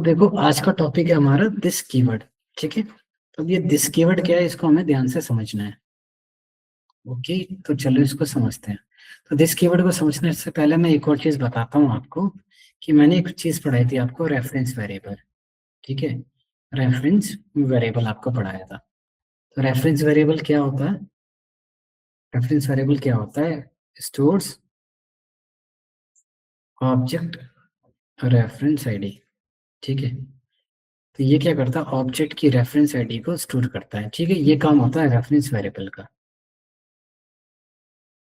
देखो आज का टॉपिक है हमारा दिस कीवर्ड। ठीक है, तो अब ये दिस कीवर्ड क्या है, इसको हमें ध्यान से समझना है। ओके, तो चलो इसको समझते हैं। तो दिस कीवर्ड को समझने से पहले मैं एक और चीज बताता हूँ आपको कि मैंने एक चीज पढ़ाई थी आपको, रेफरेंस वेरिएबल। ठीक है, रेफरेंस वेरिएबल आपको पढ़ाया था। तो रेफरेंस वेरिएबल क्या होता है? रेफरेंस वेरिएबल क्या होता है? Stores object reference ID. ठीक है, तो ये क्या करता है, ऑब्जेक्ट की रेफरेंस आईडी को स्टोर करता है। ठीक है, ये काम होता है रेफरेंस वेरिएबल का।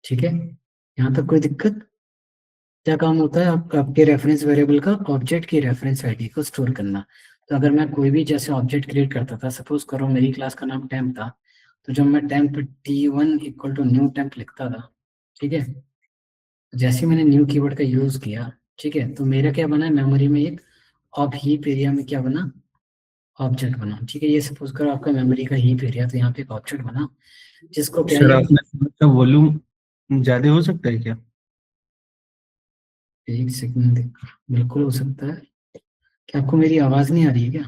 ठीक है, यहाँ तक कोई दिक्कत? क्या काम होता है आपके रेफरेंस वेरिएबल का? ऑब्जेक्ट की रेफरेंस आईडी को स्टोर करना। तो अगर मैं कोई भी जैसे ऑब्जेक्ट क्रिएट करता था, सपोज करो मेरी क्लास का नाम टेम्प था, तो जब मैं temp T1 equal to new temp लिखता था, ठीक है, जैसे ही मैंने न्यू कीवर्ड का यूज किया, ठीक है, तो मेरा क्या बना, मेमोरी में एक ऑफ हीप एरिया में क्या बना, ऑब्जेक्ट बना। ठीक है, ये सपोज करो आपका मेमोरी का हीप एरिया, तो यहाँ पे एक ऑब्जेक्ट बना जिसको क्या सर है, आपने का वॉल्यूम ज्यादा हो सकता है क्या? एक सेकंड, बिल्कुल हो सकता है। क्या आपको मेरी आवाज नहीं आ रही है क्या?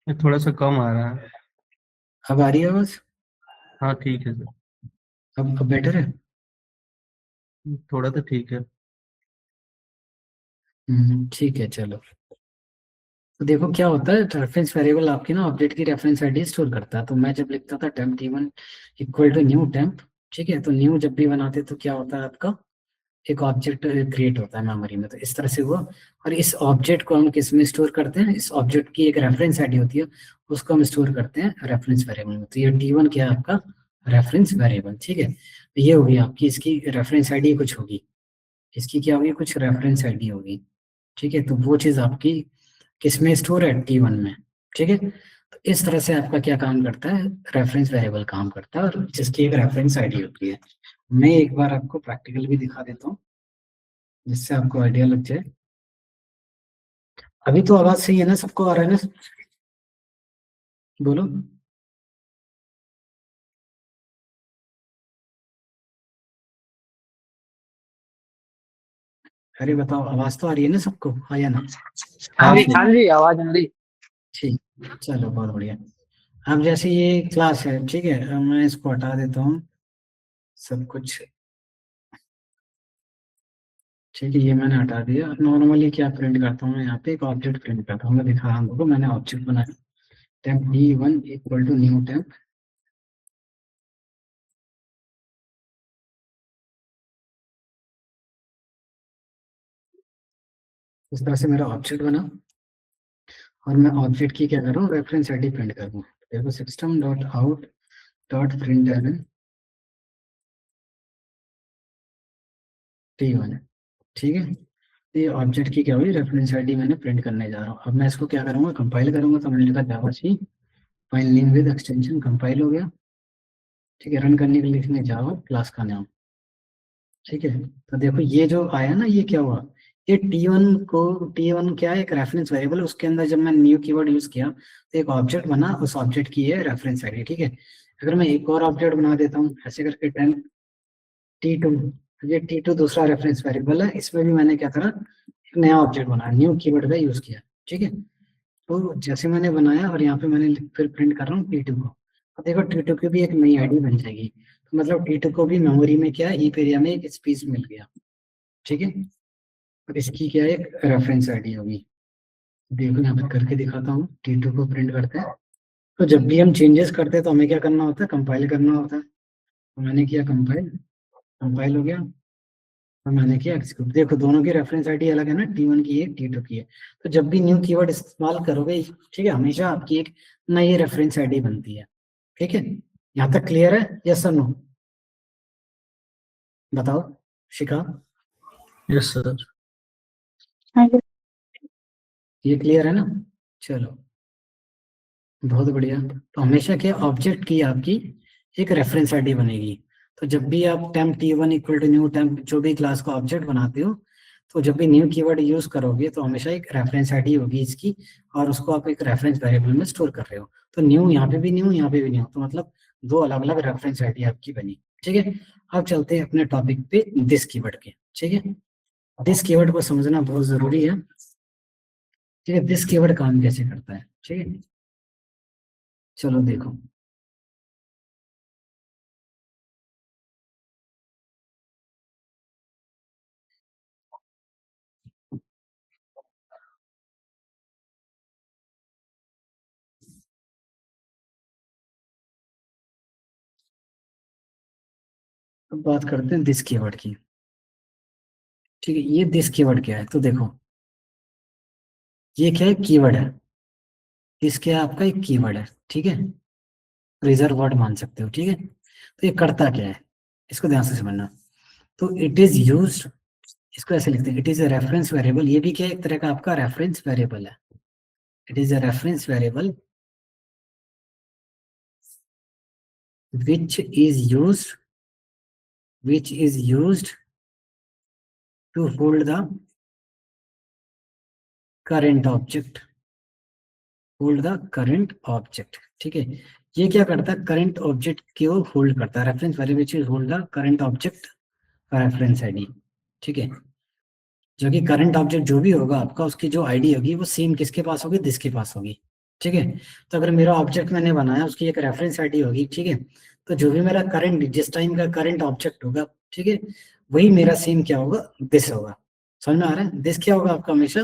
ये थोड़ा सा कम आ रहा है। अब आ रही है आवाज? हाँ ठीक है सर। अब बेटर है? थोड़ा तो ठीक है। ठीक है चलो। तो देखो क्या होता है, रेफरेंस वेरिएबल आपकी ना ऑब्जेक्ट की रेफरेंस आईडी स्टोर करता है। तो मैं जब लिखता था temp T1 equal to new temp, ठीक है, तो न्यू जब भी बनाते तो क्या होता है आपका, एक ऑब्जेक्ट क्रिएट होता है मेमोरी में। तो इस तरह से हुआ। और इस ऑब्जेक्ट को हम किस में स्टोर करते हैं, इस ऑब्जेक्ट की एक रेफरेंस आईडी होती है, उसको हम स्टोर करते हैं रेफरेंस वेरिएबल में। तो ये T1 क्या है आपका, रेफरेंस वेरिएबल। ठीक है, तो ये होगी आपकी, इसकी रेफरेंस आईडी कुछ होगी, इसकी क्या होगी, कुछ रेफरेंस आईडी होगी। ठीक है, तो वो चीज आपकी किसमें स्टोर है, T1 में। ठीक है, तो इस तरह से आपका क्या काम करता है, रेफरेंस वेरिएबल काम करता है, और जिसकी एक रेफरेंस आईडी होती है। मैं एक बार आपको प्रैक्टिकल भी दिखा देता हूँ जिससे आपको आइडिया लग जाए। अभी तो आवाज सही है ना, सबको आ रहा है ना? बोलो। अरे बताओ, आवाज तो आ रही है ना सबको, हाँ या ना? हाँ हाँ सर। जी, आवाज आ रही। ठीक, चलो बहुत बढ़िया। अब जैसे ये क्लास है, ठीक है, अब मैं इसको हटा देता हूँ सब कुछ। ठीक है, ये मैंने हटा दिया। नॉर्मली क्या प्रिंट करता हूँ मैं, यहाँ पे एक ऑब्जेक्ट प्रिंट करता हूँ। मैं दिखा रहा हूँ, मैंने ऑब्जेक्ट बनाया temp D1 equal to new temp. इस तरह से मेरा ऑब्जेक्ट बना, और मैं ऑब्जेक्ट की क्या कर रहा हूँ, रेफरेंस आईडी प्रिंट कर रहा हूँ। देखो system dot out dot print T1। ठीक है, तो ये ऑब्जेक्ट की क्या हुई, रेफरेंस आईडी मैंने प्रिंट करने जा रहा हूँ। अब मैं इसको क्या करूँगा, कंपाइल करूंगा। तो मैंने लिखा javac file name with extension, compile हो गया। ठीक है, रन करने के लिए लिखने जावा क्लास का नाम। ठीक है, तो देखो ये जो आया ना, ये क्या हुआ, ये T1 क्या है, एक रेफरेंस वेरिएबल। उसके अंदर जब मैं न्यू कीवर्ड यूज किया तो एक ऑब्जेक्ट बना, उस ऑब्जेक्ट की है रेफरेंस आईडी। ठीक है, अगर मैं एक और ऑब्जेक्ट बना देता हूँ ऐसे करके, T2, ये T2 दूसरा रेफरेंस वेरिएबल है, इसमें भी मैंने क्या करा, एक नया ऑब्जेक्ट बनाया, न्यू कीवर्ड का यूज किया। ठीक है, तो जैसे मैंने बनाया, और यहाँ पे मैंने फिर प्रिंट कर रहा हूँ T2 को। अब देखो T2 की भी एक नई आईडी बन जाएगी। तो मतलब T2 को भी मेमोरी में क्या है, हीप एरिया में एक स्पेस मिल गया। ठीक है, और इसकी क्या है, एक रेफरेंस आईडी होगी। देखो यहाँ पे करके दिखाता हूँ, T2 को प्रिंट करते हैं। तो जब भी हम चेंजेस करते हैं तो हमें क्या करना होता है, कंपाइल करना होता है। तो मैंने किया कंपाइल, कंपाइल हो गया, और मैंने किया एग्जीक्यूट। देखो दोनों की रेफरेंस आईडी अलग है ना, T1 की है, T2 की है। तो जब भी न्यू कीवर्ड इस्तेमाल करोगे, ठीक है, हमेशा आपकी एक नई रेफरेंस आईडी बनती है। ठीक है, यहाँ तक क्लियर है, यस सर नो? बताओ शिखा, यस सर। हाँ जी। ये क्लियर है ना? चलो बहुत बढ़िया। तो हमेशा क्या, ऑब्जेक्ट की आपकी एक रेफरेंस आईडी बनेगी। तो जब भी आप temp T1 equal to new temp जो भी क्लास का ऑब्जेक्ट बनाते हो, तो जब भी न्यू कीवर्ड यूज करोगे तो हमेशा एक रेफरेंस आईडी होगी इसकी, और उसको आप एक रेफरेंस वेरिएबल में स्टोर कर रहे हो। तो न्यू यहाँ पे भी न्यू, यहाँ पे भी न्यू, तो मतलब दो अलग अलग रेफरेंस आईडी आपकी बनी। ठीक है, अब चलते हैं अपने टॉपिक पे, दिस कीवर्ड के। ठीक है, दिस कीवर्ड को समझना बहुत जरूरी है। ठीक है, दिस कीवर्ड काम कैसे करता है, ठीक है, चलो देखो। अब बात करते हैं दिस कीवर्ड की। ठीक है, ये दिस कीवर्ड क्या है, तो देखो ये क्या है, कीवर्ड है। दिस क्या है, आपका एक कीवर्ड है, ठीक है, रिजर्व वर्ड मान सकते हो, ठीक है। तो ये करता क्या है, इसको ध्यान से समझना। तो इट इज यूज, इसको ऐसे लिखते हैं, it is a reference variable. ये भी क्या है, एक तरह का आपका रेफरेंस वेरिएबल है। It is a reference variable which is used which is used to hold the current object, hold the current object, ठीक है। ये क्या करता है, करंट ऑब्जेक्ट को होल्ड करता है। Reference variable which is hold the current object का रेफरेंस आईडी, ठीक है। जो कि करंट ऑब्जेक्ट जो भी होगा आपका, उसकी जो आईडी होगी वो सेम किसके पास होगी, दिस के पास होगी, ठीक है। तो अगर मेरा ऑब्जेक्ट मैंने बनाया, उसकी एक रेफरेंस आईडी होगी, ठीक है। तो जो भी मेरा करंट, जिस टाइम का करंट ऑब्जेक्ट होगा, ठीक है, वही मेरा सेम क्या होगा, दिस होगा। समझ में आ रहा है, दिस क्या होगा आपका, हमेशा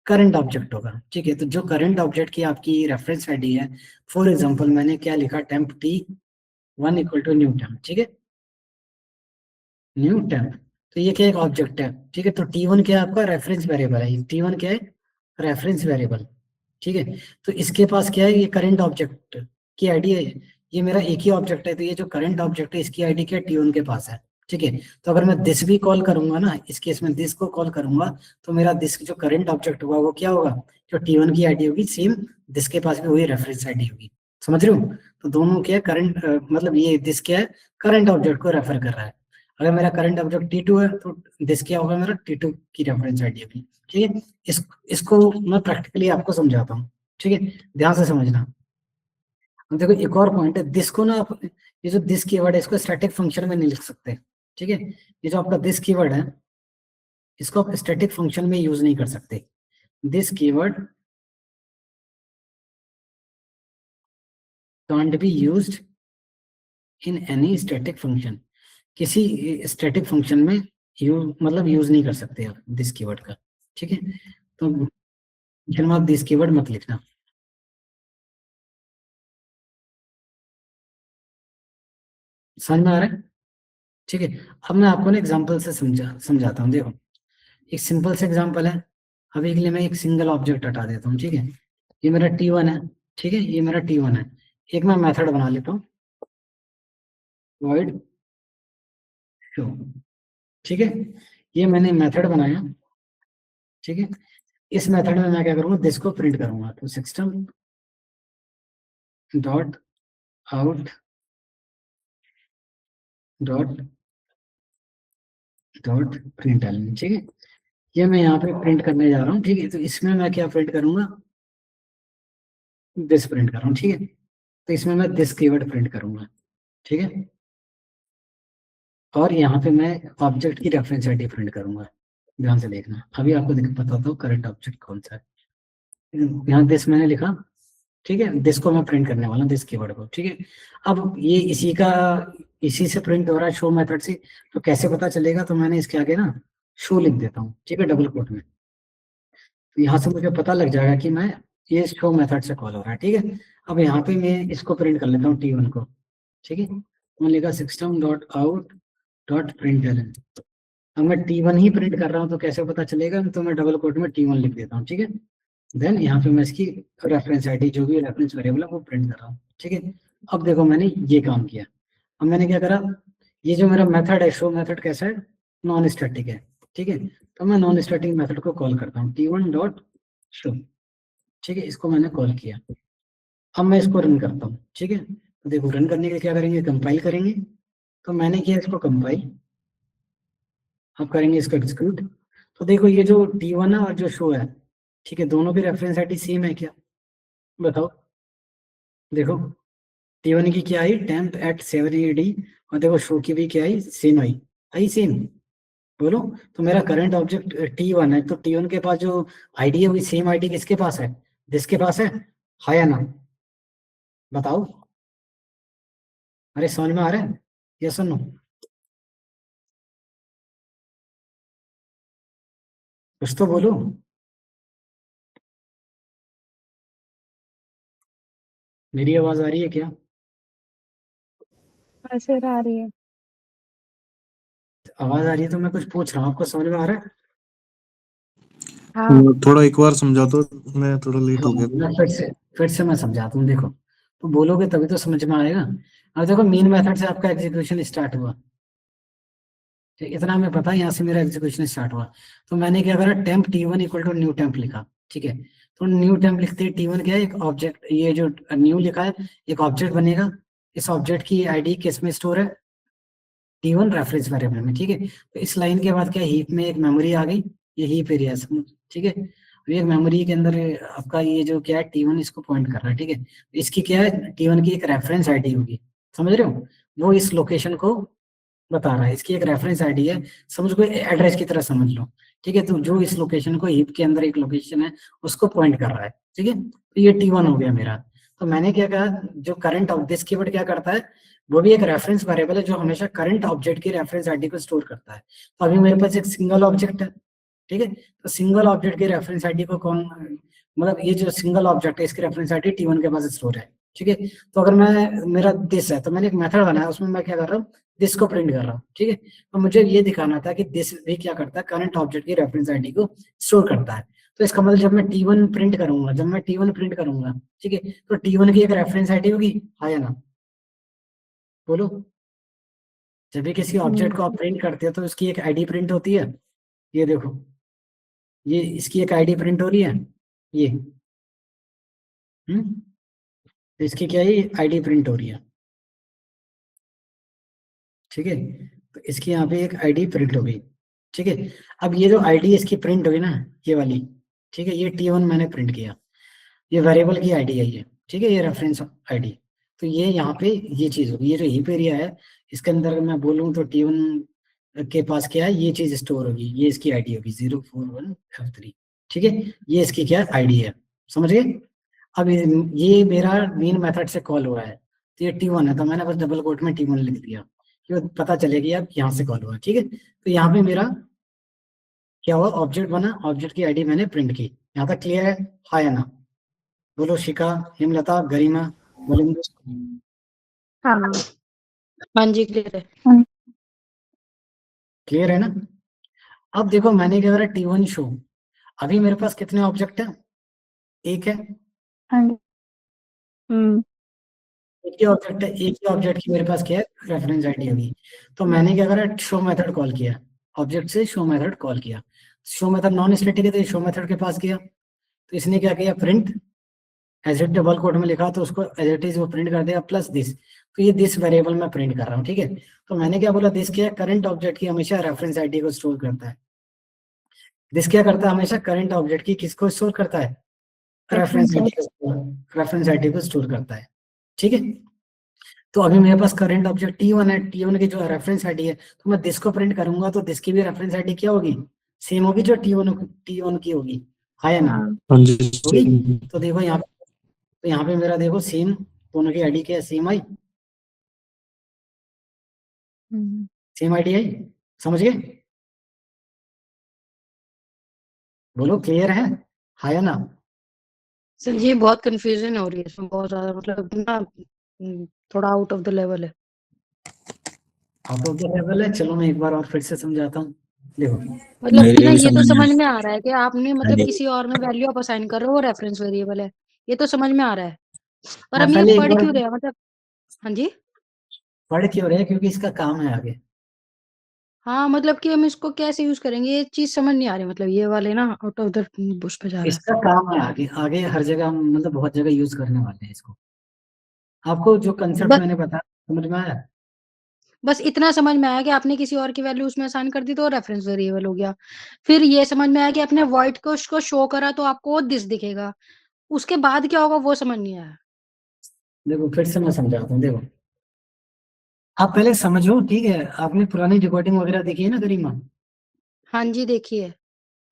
करंट ऑब्जेक्ट होगा, ठीक है। तो जो करंट ऑब्जेक्ट की आपकी रेफरेंस आईडी है, फॉर एग्जांपल मैंने क्या लिखा, temp T1 equal to new temp, ठीक है, न्यू टेम्प। तो ये क्या, एक ऑब्जेक्ट है, ठीक है। तो T1 क्या है, आपका रेफरेंस वेरिएबल है। T1 क्या है, रेफरेंस वेरिएबल, ठीक है। तो इसके पास क्या है, ये करंट ऑब्जेक्ट की आईडी है। ये मेरा एक ही ऑब्जेक्ट है, तो ये जो करंट ऑब्जेक्ट है, इसकी आईडी क्या है, T1 के पास है, ठीक है। तो अगर मैं दिस भी कॉल करूंगा ना, इस केस में दिस को कॉल करूंगा, तो मेरा दिस जो करंट ऑब्जेक्ट होगा वो क्या होगा, जो T1 की आईडी होगी, सेम दिस के पास भी वही रेफरेंस आईडी होगी। समझ रहे हो, तो दोनों क्या है, करंट मतलब ये दिस क्या है, करंट ऑब्जेक्ट को रेफर कर रहा है। अगर मेरा करंट ऑब्जेक्ट T2 है, तो दिस क्या होगा, मेरा T2 की रेफरेंस आईडी होगी, ठीक है। इसको मैं प्रैक्टिकली आपको समझाता हूँ, ठीक है, ध्यान से समझना। अब देखो एक और पॉइंट है, दिस को ना आप, ये जो दिस कीवर्ड है, इसको स्टैटिक फंक्शन में नहीं लिख सकते, ठीक है। ये जो आपका दिस कीवर्ड है, इसको आप स्टैटिक फंक्शन में यूज नहीं कर सकते। This keyword can't be used in any static function. किसी स्टैटिक फंक्शन में मतलब यूज नहीं कर सकते आप दिस कीवर्ड का, ठीक है। तो फंक्शन में आप दिस कीवर्ड मत लिखना। समझ में आ रहा है, ठीक है। अब मैं आपको ना एग्जांपल से समझाता हूँ, देखो एक सिंपल से एग्जांपल है। अभी के लिए मैं एक सिंगल ऑब्जेक्ट हटा देता हूँ, ठीक है। ये मेरा T1 है, ठीक है, ये मेरा T1 है। एक मैं मेथड बना लेता हूँ, void show, ठीक है। ये मैंने मेथड बनाया, ठीक है। इस मेथड में मैं क्या करूंगा, दिस को प्रिंट करूंगा। तो system dot out dot dot print, ठीक है। ये मैं यहाँ पे प्रिंट करने जा रहा हूँ, ठीक है। तो इसमें मैं क्या प्रिंट करूंगा, दिस प्रिंट कर रहा हूँ, ठीक है। तो इसमें मैं दिस कीवर्ड प्रिंट करूंगा, ठीक है। और यहाँ पे मैं ऑब्जेक्ट की रेफरेंस आईडी प्रिंट करूंगा। ध्यान से देखना, अभी आपको बताता हूँ करंट ऑब्जेक्ट कौन सा है। यहाँ दिस मैंने लिखा, ठीक है। दिस को मैं प्रिंट करने वाला हूँ, दिस कीवर्ड को, ठीक है। अब ये इसी से प्रिंट हो रहा है, शो मेथड से। तो कैसे पता चलेगा, तो मैंने इसके आगे ना शो लिख देता हूँ, ठीक है, डबल कोट में। तो यहाँ से मुझे पता लग जाएगा कि मैं, ये शो मेथड से कॉल हो रहा है, ठीक है। अब यहाँ पे मैं इसको प्रिंट कर लेता हूँ T1 को, ठीक है। मैं लिखा system dot out dot print. अब मैं T1 ही प्रिंट कर रहा हूँ, तो कैसे पता चलेगा, तो मैं डबल कोट में T1 लिख देता हूँ, ठीक है। देन यहाँ पे मैं इसकी रेफरेंस आईडी जो भी रेफरेंस वेरिएबल है वो प्रिंट कर रहा हूँ, ठीक है। अब देखो मैंने ये काम किया। अब मैंने क्या करा, ये जो मेरा मेथड है, शो मेथड कैसा है, नॉन स्टैटिक है, ठीक है। तो मैं नॉन स्टैटिक मेथड को कॉल करता हूँ, T1 डॉट शो, ठीक है। इसको मैंने कॉल किया। अब मैं इसको रन करता हूँ, ठीक है। तो देखो रन करने के लिए क्या करेंगे, कंपाइल करेंगे। तो मैंने किया इसको कंपाइल, अब करेंगे इसको एग्जीक्यूट। तो देखो ये जो T1 है और जो शो है, ठीक है, दोनों की रेफरेंस आईडी सेम है क्या, बताओ। देखो T1 की क्या आई, टेम्प एट 7 AD, और देखो शो की भी क्या आई, सेम आई सेम। बोलो। तो मेरा करंट ऑब्जेक्ट T1 है, तो T1 के पास जो आईडी है वही सेम आईडी किसके पास है, जिसके पास है, हाँ या ना, बताओ। अरे समझ में आ रहा है, यस और नो? कुछ तो बोलो। मेरी आवाज आ रही है क्या? ऐसे आ रही है। आवाज आ रही है तो मैं कुछ पूछ रहा हूँ, आपको समझ में आ रहा है? हाँ। थोड़ा एक बार समझा दो, मैं थोड़ा लेट हो गया। मैं फिर से मैं समझाता हूँ, देखो। तो बोलोगे तभी तो समझ में आएगा। अब देखो, मेन मेथड से आपका एग्जीक्यूशन स्टार्ट हुआ, ठीक, इतना हमें पता है, यहाँ से मेरा एग्जीक्यूशन स्टार्ट हुआ। तो मैंने क्या करा, temp T1 equal to new temp लिखा, ठीक है। तो न्यू टेम्प लिखते ही T1 क्या है, एक ऑब्जेक्ट, ये जो न्यू लिखा है एक ऑब्जेक्ट बनेगा। इस ऑब्जेक्ट की आईडी किस में स्टोर है, T1 रेफरेंस वेरिएबल में, ठीक है। तो इस लाइन के बाद क्या, हीप में एक मेमोरी आ गई, ये हीप एरिया है, ठीक है। तो ये मेमोरी के अंदर आपका ये जो क्या है T1 इसको पॉइंट कर रहा है, ठीक है। तो इसकी क्या है, T1 की एक रेफरेंस आईडी होगी, समझ रहे हो, वो इस लोकेशन को बता रहा है, इसकी एक रेफरेंस आईडी है, समझ को एड्रेस की तरह समझ लो, ठीक है। तो जो इस लोकेशन को, हीप के अंदर एक लोकेशन है उसको पॉइंट कर रहा है, ठीक है। तो ये T1 हो गया मेरा। तो मैंने क्या कहा, जो करंट दिस कीवर्ड क्या करता है, वो भी एक रेफरेंस वेरिएबल है जो हमेशा करंट ऑब्जेक्ट की रेफरेंस आईडी को स्टोर करता है। तो अभी मेरे पास एक सिंगल ऑब्जेक्ट है, ठीक है। तो सिंगल ऑब्जेक्ट की रेफरेंस आईडी को कौन, मतलब ये जो सिंगल ऑब्जेक्ट है इसकी रेफरेंस आईडी T1 के पास स्टोर है, ठीक है। तो अगर मैं, मेरा दिस है तो मैंने एक मेथड बनाया, उसमें मैं क्या कर रहा हूँ, दिस को प्रिंट कर रहा हूँ, ठीक है। तो मुझे ये दिखाना था कि दिस भी क्या करता है, करंट ऑब्जेक्ट की रेफरेंस आईडी को स्टोर करता है। तो इसका मतलब जब मैं T1 प्रिंट करूंगा, ठीक है, तो T1 की एक रेफरेंस आईडी होगी, हाँ या ना, बोलो। जब भी किसी ऑब्जेक्ट को आप प्रिंट करते हो तो उसकी एक आईडी प्रिंट होती है, ये देखो, ये इसकी एक आईडी प्रिंट हो रही है, ये, तो इसकी क्या है, आईडी प्रिंट हो रही है, ठीक है। तो इसकी यहाँ पे एक आईडी प्रिंट हो गई, ठीक है। अब ये जो आईडी इसकी प्रिंट हुई ना, ये वाली, ठीक है, ये T1 मैंने प्रिंट किया, ये वेरिएबल की आईडी है ये, ठीक है, ये रेफरेंस आईडी। तो ये यहाँ पे ये चीज होगी, ये जो हीप एरिया है इसके अंदर अगर मैं बोलूँ तो T1 के पास क्या है, ये चीज स्टोर होगी, ये इसकी आईडी होगी 041F3, ठीक है। ये इसकी क्या आईडी है, समझ गए? अब ये मेरा मेन मेथड से कॉल हुआ है, तो ये T1 है, तो मैंने बस डबल कोट में T1 लिख दिया कि पता चलेगी अब यहाँ से कॉल हुआ, ठीक है। तो यहाँ पे मेरा क्या हुआ, ऑब्जेक्ट बना, ऑब्जेक्ट की आईडी मैंने प्रिंट की, यहाँ तक क्लियर है, हाँ या ना, बोलो। शिखा, हेमलता, गरिमा, बोलेंगे। हाँ। हाँ जी, क्लियर है। क्लियर है ना? अब देखो मैंने क्या करा, T1 शो, अभी मेरे पास कितने ऑब्जेक्ट है, एक है, एक ही ऑब्जेक्ट है, एक ही ऑब्जेक्ट की मेरे पास क्या है, रेफरेंस आईडी होगी। तो मैंने क्या करा, शो मेथड कॉल किया, ऑब्जेक्ट से शो मेथड कॉल किया। शो मेथड नॉन स्टैटिक है तो शो मेथड के पास गया, तो इसने क्या किया, print as it double code में लिखा तो उसको एज इट इज वो प्रिंट कर देगा प्लस दिस। तो ये दिस वेरिएबल में प्रिंट कर रहा हूँ, ठीक है। तो मैंने क्या बोला, दिस क्या है, करंट ऑब्जेक्ट की हमेशा रेफरेंस आईडी को स्टोर करता है। दिस क्या करता है, हमेशा करंट ऑब्जेक्ट की किसको स्टोर करता है, रेफरेंस आईडी को स्टोर करता है, ठीक है। तो अभी मेरे पास करंट ऑब्जेक्ट T1 है, T1 की जो रेफरेंस आईडी है, तो मैं दिस को प्रिंट करूंगा तो दिस की भी रेफरेंस आईडी क्या होगी, सेम होगी जो T1 की होगी, हाँ या ना, हाँ जी। होगी। तो देखो यहाँ पे, तो यहाँ पे मेरा देखो सेम, दोनों की आईडी क्या है, same I, same ID I, समझ गए, बोलो क्लियर है, हाँ या ना? सर जी बहुत कंफ्यूजन हो रही है इसमें, बहुत ज्यादा, मतलब ना थोड़ा आउट ऑफ द लेवल है। आउट ऑफ द लेवल है, चलो मैं एक बार और फिर से समझाता हूँ, देखो। मतलब मेरे कि ना भी ये तो समझ में समझ में आ रहा है कि आपने हाँ मतलब जी। किसी और में वैल्यू आप असाइन कर रहे हो, वो रेफरेंस वेरिएबल है, ये तो समझ में आ रहा है। पर हाँ, हम ये पहले एक पढ़ बार क्यों रहे हैं, मतलब। हाँ जी। पढ़ क्यों रहे हैं, क्योंकि इसका काम है आगे। हाँ, मतलब कि हम इसको कैसे यूज करेंगे, ये चीज समझ नहीं आ रही, मतलब ये वाले ना आउट ऑफ द बुश पे जा रहा है। इसका काम है आगे, आगे हर जगह हम मतलब बहुत जगह यूज करने वाले हैं इसको। आपको जो कंसेप्ट बस मैंने बताया समझ में आया? बस इतना समझ में आया कि आपने किसी और की वैल्यू उसमें असाइन कर दी तो रेफरेंस वेरिएबल हो गया। फिर ये समझ में आया कि आपने वॉइड को उसको शो करा तो आपको वो दिस दिखेगा। उसके बाद क्या होगा वो समझ नहीं आया। देखो फिर से मैं समझाता हूँ, देखो आप पहले समझो, ठीक है। आपने पुरानी रिकॉर्डिंग वगैरह देखी है ना गरिमा? हाँ जी, देखिए।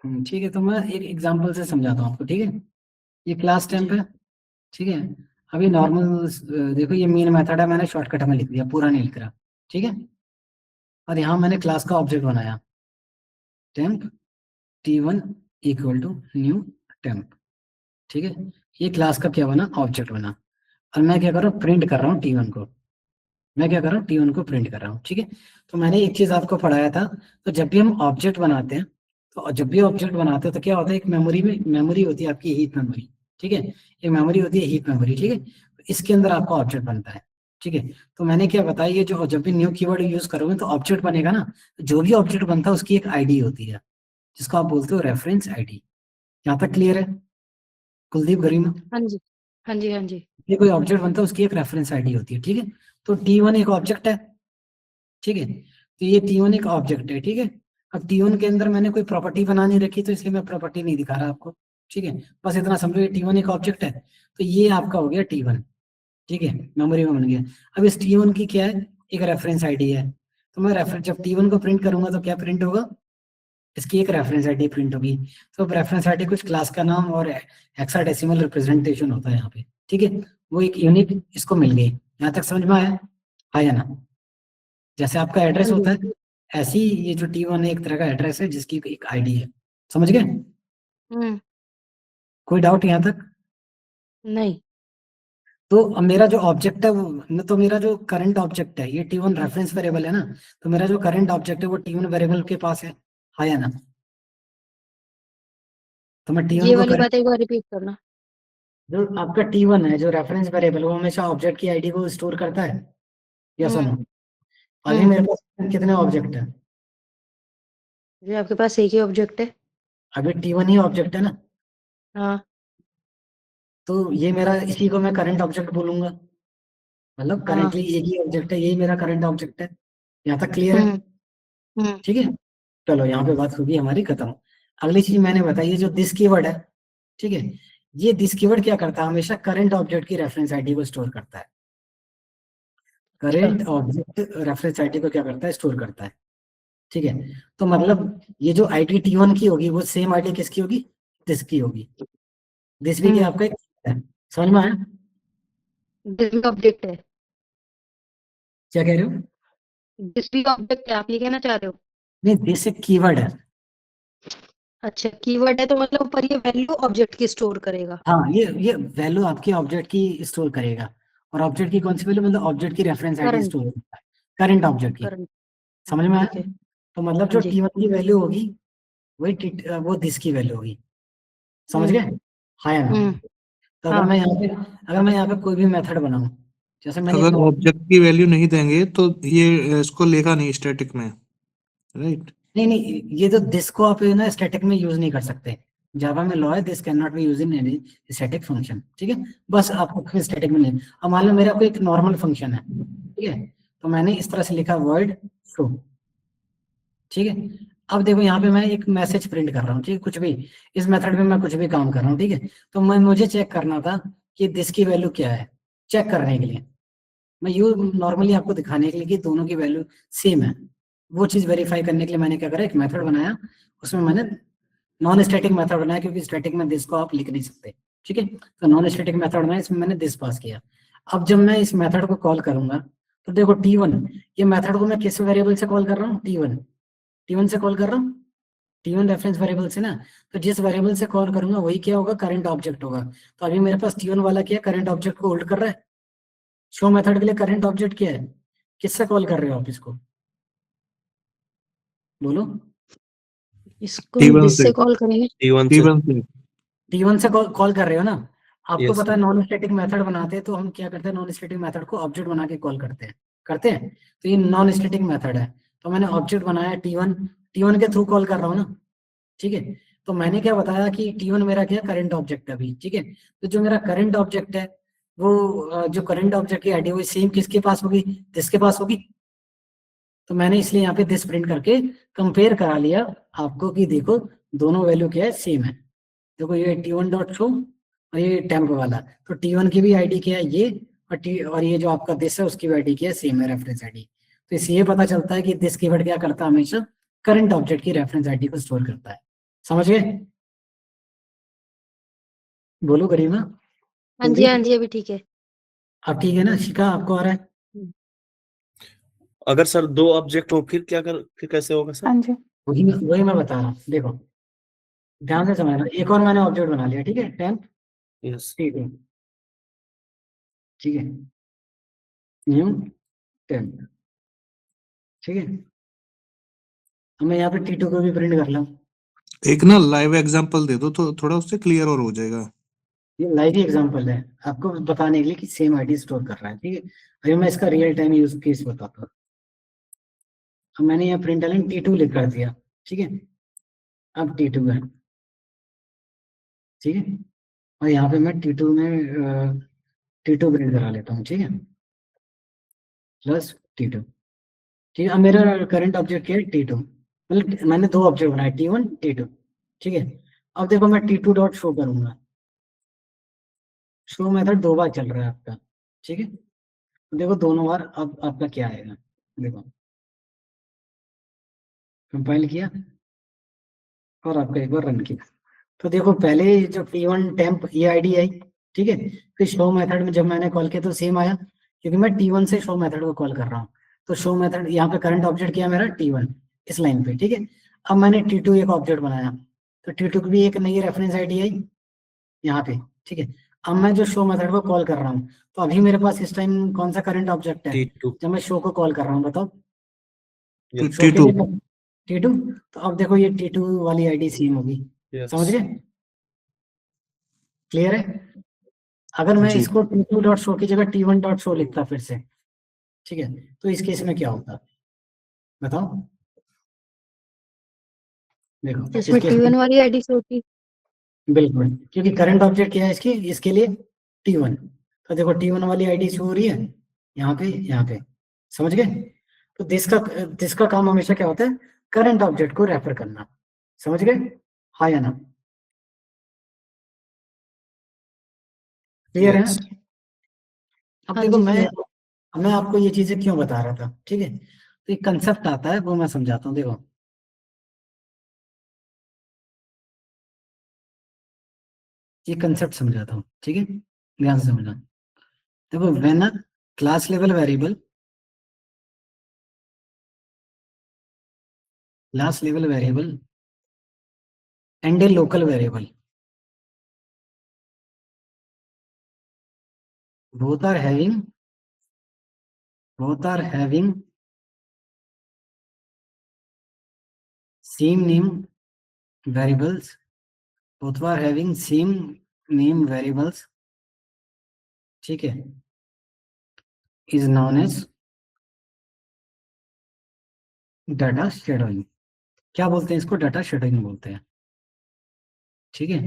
ठीक है, तो मैं एक एग्जांपल से समझाता हूँ आपको, ठीक है। ये क्लास टेम्प जी। है, ठीक है। अभी नॉर्मल देखो, ये मेन मेथड है, मैंने शॉर्टकट में लिख दिया, पूरा नहीं लिख रहा, ठीक है। और यहाँ मैंने क्लास का ऑब्जेक्ट बनाया, temp t1 equal to new temp, ठीक है। ये क्लास का क्या बना, ऑब्जेक्ट बना। और मैं क्या कर रहा हूँ, प्रिंट कर रहा हूँ t1 को, मैं क्या कर रहा हूँ, t1 को प्रिंट कर रहा हूँ, ठीक है। तो मैंने एक चीज आपको पढ़ाया था, तो जब भी हम ऑब्जेक्ट बनाते हैं, तो जब भी ऑब्जेक्ट बनाते हैं तो क्या होता है, एक मेमोरी होती है आपकी, हीप मेमोरी, ठीक है। एक मेमोरी होती है हीप मेमोरी, ठीक है। तो इसके अंदर आपका ऑब्जेक्ट बनता है, ठीक है। तो मैंने क्या बताया, ये जो जब भी न्यू कीवर्ड यूज करोगे तो ऑब्जेक्ट बनेगा ना, तो जो भी ऑब्जेक्ट बनता है उसकी एक आईडी होती है, जिसको आप बोलते हो रेफरेंस आईडी। यहाँ तक क्लियर है कुलदीप, गरिमा? हाँ जी। हाँ जी, हाँ जी। ये कोई ऑब्जेक्ट बनता है उसकी एक रेफरेंस आईडी होती है, ठीक है। तो t1 एक ऑब्जेक्ट है, ठीक है। तो ये t1 एक ऑब्जेक्ट है, ठीक है। अब t1 के अंदर मैंने कोई प्रॉपर्टी बना नहीं रखी, तो इसलिए मैं प्रॉपर्टी नहीं दिखा रहा आपको, ठीक है। बस इतना समझो, ये t1 एक ऑब्जेक्ट है, तो ये आपका हो गया t1, ठीक है, मेमोरी में बन गया। अब इस t1 की क्या है, एक रेफरेंस आईडी है। तो मैं रेफरेंस, जब t1 को प्रिंट करूंगा तो क्या प्रिंट होगा, इसकी एक रेफरेंस आईडी प्रिंट होगी। तो रेफरेंस आईडी कुछ क्लास का नाम और हेक्साडेसिमल रिप्रेजेंटेशन होता है यहाँ पे, ठीक है। वो एक यूनिक इसको मिल गई। यहाँ तक समझ में आया, आया ना? जैसे आपका एड्रेस हाँ होता जी। है, ऐसे ही ये जो t1 है एक तरह का एड्रेस है जिसकी एक आईडी है, समझ गए? हम्म। कोई डाउट यहाँ तक? नहीं। तो अब मेरा जो ऑब्जेक्ट है वो, तो मेरा जो करंट ऑब्जेक्ट है, ये t1 रेफरेंस वेरिएबल है ना, तो मेरा जो करंट ऑब्जेक्ट है वो t1 वेरिएबल के पास है, आया ना? तो मैं t1 ये को वाली करंट, बात एक बार रिपीट करना। जो आपका t1 है जो रेफरेंस वेरिएबल, वो हमेशा ऑब्जेक्ट की आईडी को स्टोर करता है, या हम्म। सुनो। अभी हम्म। मेरे पास कितने ऑब्जेक्ट है? जी, आपके पास एक ही ऑब्जेक्ट है। अभी t1 ही ऑब्जेक्ट है ना, हाँ। तो ये मेरा, इसी को मैं करंट ऑब्जेक्ट बोलूंगा, मतलब हाँ। करेंटली एक ही ऑब्जेक्ट है, यही मेरा करंट ऑब्जेक्ट है। यहाँ तक क्लियर है? हम्म। हम्म। ठीक है, चलो यहाँ पे बात होगी हमारी खत्म। अगली चीज मैंने बताई, ये जो दिस कीवर्ड है, ठीक है। ये दिस कीवर्ड क्या करता है, हमेशा करंट ऑब्जेक्ट की रेफरेंस आईडी को स्टोर करता है। अच्छा। करंट ऑब्जेक्ट रेफरेंस आईडी को क्या करता है, स्टोर करता है, ठीक है। तो मतलब ये जो आईडी t1 की होगी, वो सेम आईडी किसकी होगी, दिस की होगी। दिस भी क्या हम्म। आपका एक है, समझ में आया? दिस भी ऑब्जेक्ट है। क्या कह रहे हो? दिस भी ऑब्जेक्ट है, आप ये कहना चाह रहे हो? नहीं, दिस एक कीवर्ड है। अच्छा, कीवर्ड है तो मतलब पर ये वैल्यू ऑब्जेक्ट की स्टोर करेगा। हाँ, ये वैल्यू आपके ऑब्जेक्ट की स्टोर करेगा। और ऑब्जेक्ट की कौन सी वैल्यू, मतलब ऑब्जेक्ट की रेफरेंस आईडी करंट। स्टोर करता है, करंट ऑब्जेक्ट की। करंट। हाँ, समझ में ठीक आया? है। तो मतलब हाँ जो जी। t1 की वैल्यू होगी, वही वो दिस की वैल्यू होगी, समझ हम्म। गए? हाँ या ना? हम्म। तो हाँ। अगर मैं यहाँ पे कोई भी मेथड बनाऊं, जैसे मैंने एक अगर ऑब्जेक्ट की वैल्यू नहीं देंगे तो ये इसको लेगा नहीं स्टैटिक में, राइट? नहीं नहीं, ये तो दिस को आप ना स्टैटिक में यूज नहीं कर सकते। जावा में लॉ है, this can not be use in any static function, ठीक है। बस आपको स्टैटिक में नहीं। अब मान लो मेरा कोई एक नॉर्मल फंक्शन है, ठीक है, तो मैंने इस तरह से लिखा void show, ठीक है। अब देखो यहाँ पे मैं एक मैसेज प्रिंट कर रहा हूँ, ठीक है, कुछ भी, इस मेथड में मैं कुछ भी काम कर रहा हूँ, ठीक है। तो मुझे चेक करना था कि दिस की वैल्यू क्या है, चेक करने के लिए मैं यू नॉर्मली आपको दिखाने के लिए कि दोनों की वैल्यू सेम है, वो चीज वेरीफाई करने के लिए मैंने क्या करा, एक मेथड बनाया, उसमें मैंने नॉन स्टैटिक मेथड बनाया, क्योंकि स्टैटिक में दिस को आप लिख नहीं सकते, ठीक है। तो नॉन स्टैटिक मेथड बनाया, इसमें मैंने दिस पास किया। अब जब मैं इस मेथड को कॉल करूंगा, तो देखो t1, ये मेथड को मैं किस वेरिएबल से कॉल कर रहा हूँ, t1 से कॉल कर रहा हूँ, t1 रेफरेंस वेरिएबल से ना। तो जिस वेरिएबल से कॉल करूंगा वही क्या होगा, करंट ऑब्जेक्ट होगा। तो अभी मेरे पास t1 वाला क्या, करंट ऑब्जेक्ट को होल्ड कर रहा है। शो मेथड के लिए करंट ऑब्जेक्ट क्या है, किससे कॉल कर रहे हो आप इसको, बोलो? इसको हम T1 दिस से से कॉल करेंगे। T1 से। T1 से t1 से कॉल कर रहे हो ना। आपको Yes, पता है sir. नॉन स्टैटिक मेथड बनाते हैं तो हम क्या करते हैं, नॉन स्टैटिक मेथड को ऑब्जेक्ट बना के कॉल करते हैं। तो ये नॉन स्टैटिक मेथड है, तो मैंने ऑब्जेक्ट बनाया t1 के थ्रू कॉल कर रहा हूँ ना, ठीक है। तो मैंने क्या बताया कि t1 मेरा क्या करंट ऑब्जेक्ट है अभी, ठीक है। तो जो मेरा करंट ऑब्जेक्ट है, वो जो करंट ऑब्जेक्ट की आईडी वो सेम किसके पास होगी, जिसके पास होगी। तो मैंने इसलिए यहाँ पे दिस प्रिंट करके कंपेयर करा लिया आपको कि देखो दोनों वैल्यू क्या है, सेम है। देखो ये t1 डॉट शो और ये टेम्प वाला, तो t1 की भी आईडी क्या है ये, और ये जो आपका दिस है उसकी भी आईडी क्या है, सेम है, रेफरेंस आईडी। तो इससे ये पता चलता है कि दिस कीवर्ड क्या करता है, हमेशा करंट ऑब्जेक्ट की रेफरेंस आईडी को स्टोर करता है। समझ गए? बोलो करीना। हाँ जी, हाँ जी, अभी ठीक है। अब ठीक है ना? शिखा आपको आ रहा है? अगर सर 2 ऑब्जेक्ट हो फिर कैसे होगा सर? हाँ जी। वही मैं बता रहा हूँ, देखो ध्यान से समझना। एक और मैंने ऑब्जेक्ट बना लिया, ठीक है, टेम्प यस T2, ठीक है, न्यू टेम्प, ठीक है। अब मैं यहाँ पे T2 को भी प्रिंट कर लूँ। एक ना लाइव एग्जांपल दे दो तो थोड़ा उससे क्लियर और हो जाएगा। ये लाइव ही एग्जांपल है आपको बताने के लिए कि सेम आईडी स्टोर कर रहा है, ठीक है। अभी मैं इसका रियल टाइम यूज केस बताता हूँ। अब मैंने यहाँ प्रिंट T2 लिख कर दिया, ठीक है। अब T2 है, ठीक है, और यहाँ पे मैं T2 में T2 प्रिंट करा लेता हूँ, ठीक है, प्लस T2, ठीक है। अब मेरा करंट ऑब्जेक्ट क्या है? T2। मतलब मैंने 2 ऑब्जेक्ट बनाए, T1 T2, ठीक है। अब देखो मैं T2 डॉट शो करूंगा, शो मेथड 2 बार चल रहा है आपका, ठीक है। देखो दोनों बार अब आपका क्या आएगा, देखो कंपाइल किया और आपका एक बार रन किया, तो देखो पहले जो T1 टेम्प ये आईडी आई, ठीक है। फिर शो मेथड में जब मैंने कॉल किया तो सेम आया, क्योंकि मैं T1 से शो मेथड को कॉल कर रहा हूँ। तो शो मेथड यहाँ पे करंट ऑब्जेक्ट किया मेरा T1 इस लाइन पे, ठीक है। अब मैंने T2 एक ऑब्जेक्ट बनाया, तो T2 की भी एक नई रेफरेंस आईडी आई यहाँ पे, ठीक है। अब मैं जो शो मेथड को कॉल कर रहा हूँ, तो अभी मेरे पास इस टाइम कौन सा करंट ऑब्जेक्ट है T2 जब मैं शो को कॉल कर रहा हूँ, बताओ। Yes. शो के T2 लिए T2, तो अब देखो ये T2 वाली आईडी सेम होगी, Yes. समझ गए? क्लियर है? अगर मैं जी। इसको T2 डॉट शो की जगह T1 डॉट शो लिखता फिर से, ठीक है, तो इस केस में क्या होता, बताओ। देखो इस इसमें केस में T1 वाली आईडी से होती। बिल्कुल, क्योंकि करंट ऑब्जेक्ट क्या है इसके लिए T1, तो देखो T1 वाली आईडी शो हो रही है यहाँ पे, समझ गए? तो दिस का काम हमेशा क्या होता है? करंट ऑब्जेक्ट को रेफर करना, समझ गए? हाँ या ना? क्लियर है? Yes. अब हाँ देखो जी, मैं आपको ये चीजें क्यों बता रहा था, ठीक है। तो एक कंसेप्ट आता है वो मैं समझाता हूँ, देखो ये कंसेप्ट समझाता हूँ, ठीक है, ध्यान से समझना। देखो when a class level variable and a local variable both are having same name variables, ठीक है, is known as data shadowing. क्या बोलते हैं इसको? डाटा शेडोइंग बोलते हैं, ठीक है।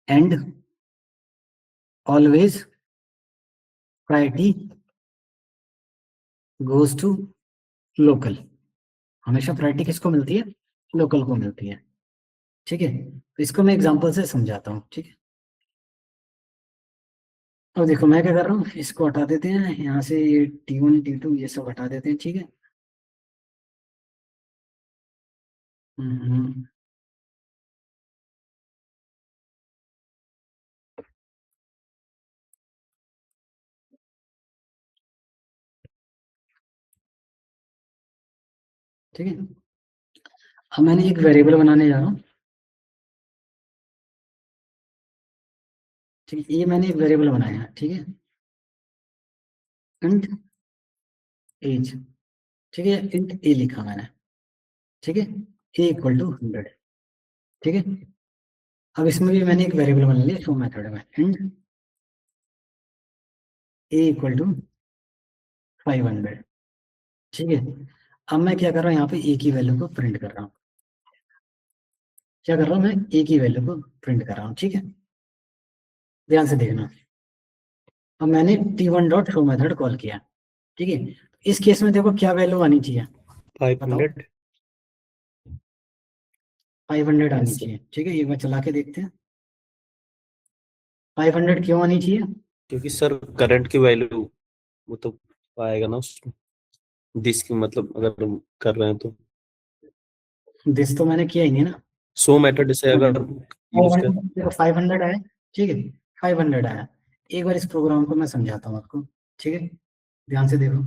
And always priority goes to local, हमेशा प्रायोरिटी किसको मिलती है? लोकल को मिलती है, ठीक है। तो इसको मैं एग्जांपल से समझाता हूँ, ठीक है। अब देखो मैं क्या कर रहा हूँ, इसको हटा देते हैं यहाँ से, ये T1 T2 ये सब हटा देते हैं, ठीक है। हम्म, ठीक है। अब मैंने एक वेरिएबल बनाने जा रहा हूँ, ठीक है। ये मैंने एक वेरिएबल बनाया है, ठीक है, इंट एज, ठीक है, इंट ए लिखा मैंने, ठीक है, ए इक्वल टू 100, ठीक है। अब इसमें भी मैंने एक वेरिएबल बना लिया शो मेथड में, इंट ए इक्वल टू 500, ठीक है। अब मैं क्या कर रहा हूँ, यहाँ पे ए की वैल्यू को प्रिंट कर रहा हूँ, क्या कर रहा हूँ मैं? ए की वैल्यू को प्रिंट कर रहा हूँ, ठीक है। ध्यान से देखना। अब मैंने T1 dot show method call किया, ठीक है। इस केस में देखो क्या वैल्यू आनी चाहिए? 500 500 आनी चाहिए, ठीक है। एक बार चला के देखते हैं 500 क्यों आनी चाहिए? क्योंकि सर करंट की वैल्यू वो तो आएगा ना उसमें। दिस की मतलब अगर हम कर रहे हैं तो दिस तो मैंने किया ही नहीं ना। सो मेथड से अगर यूज कर 500 आया, ठीक है, 500 आया। एक बार इस प्रोग्राम को मैं समझाता हूँ आपको, ठीक है, ध्यान से देखो।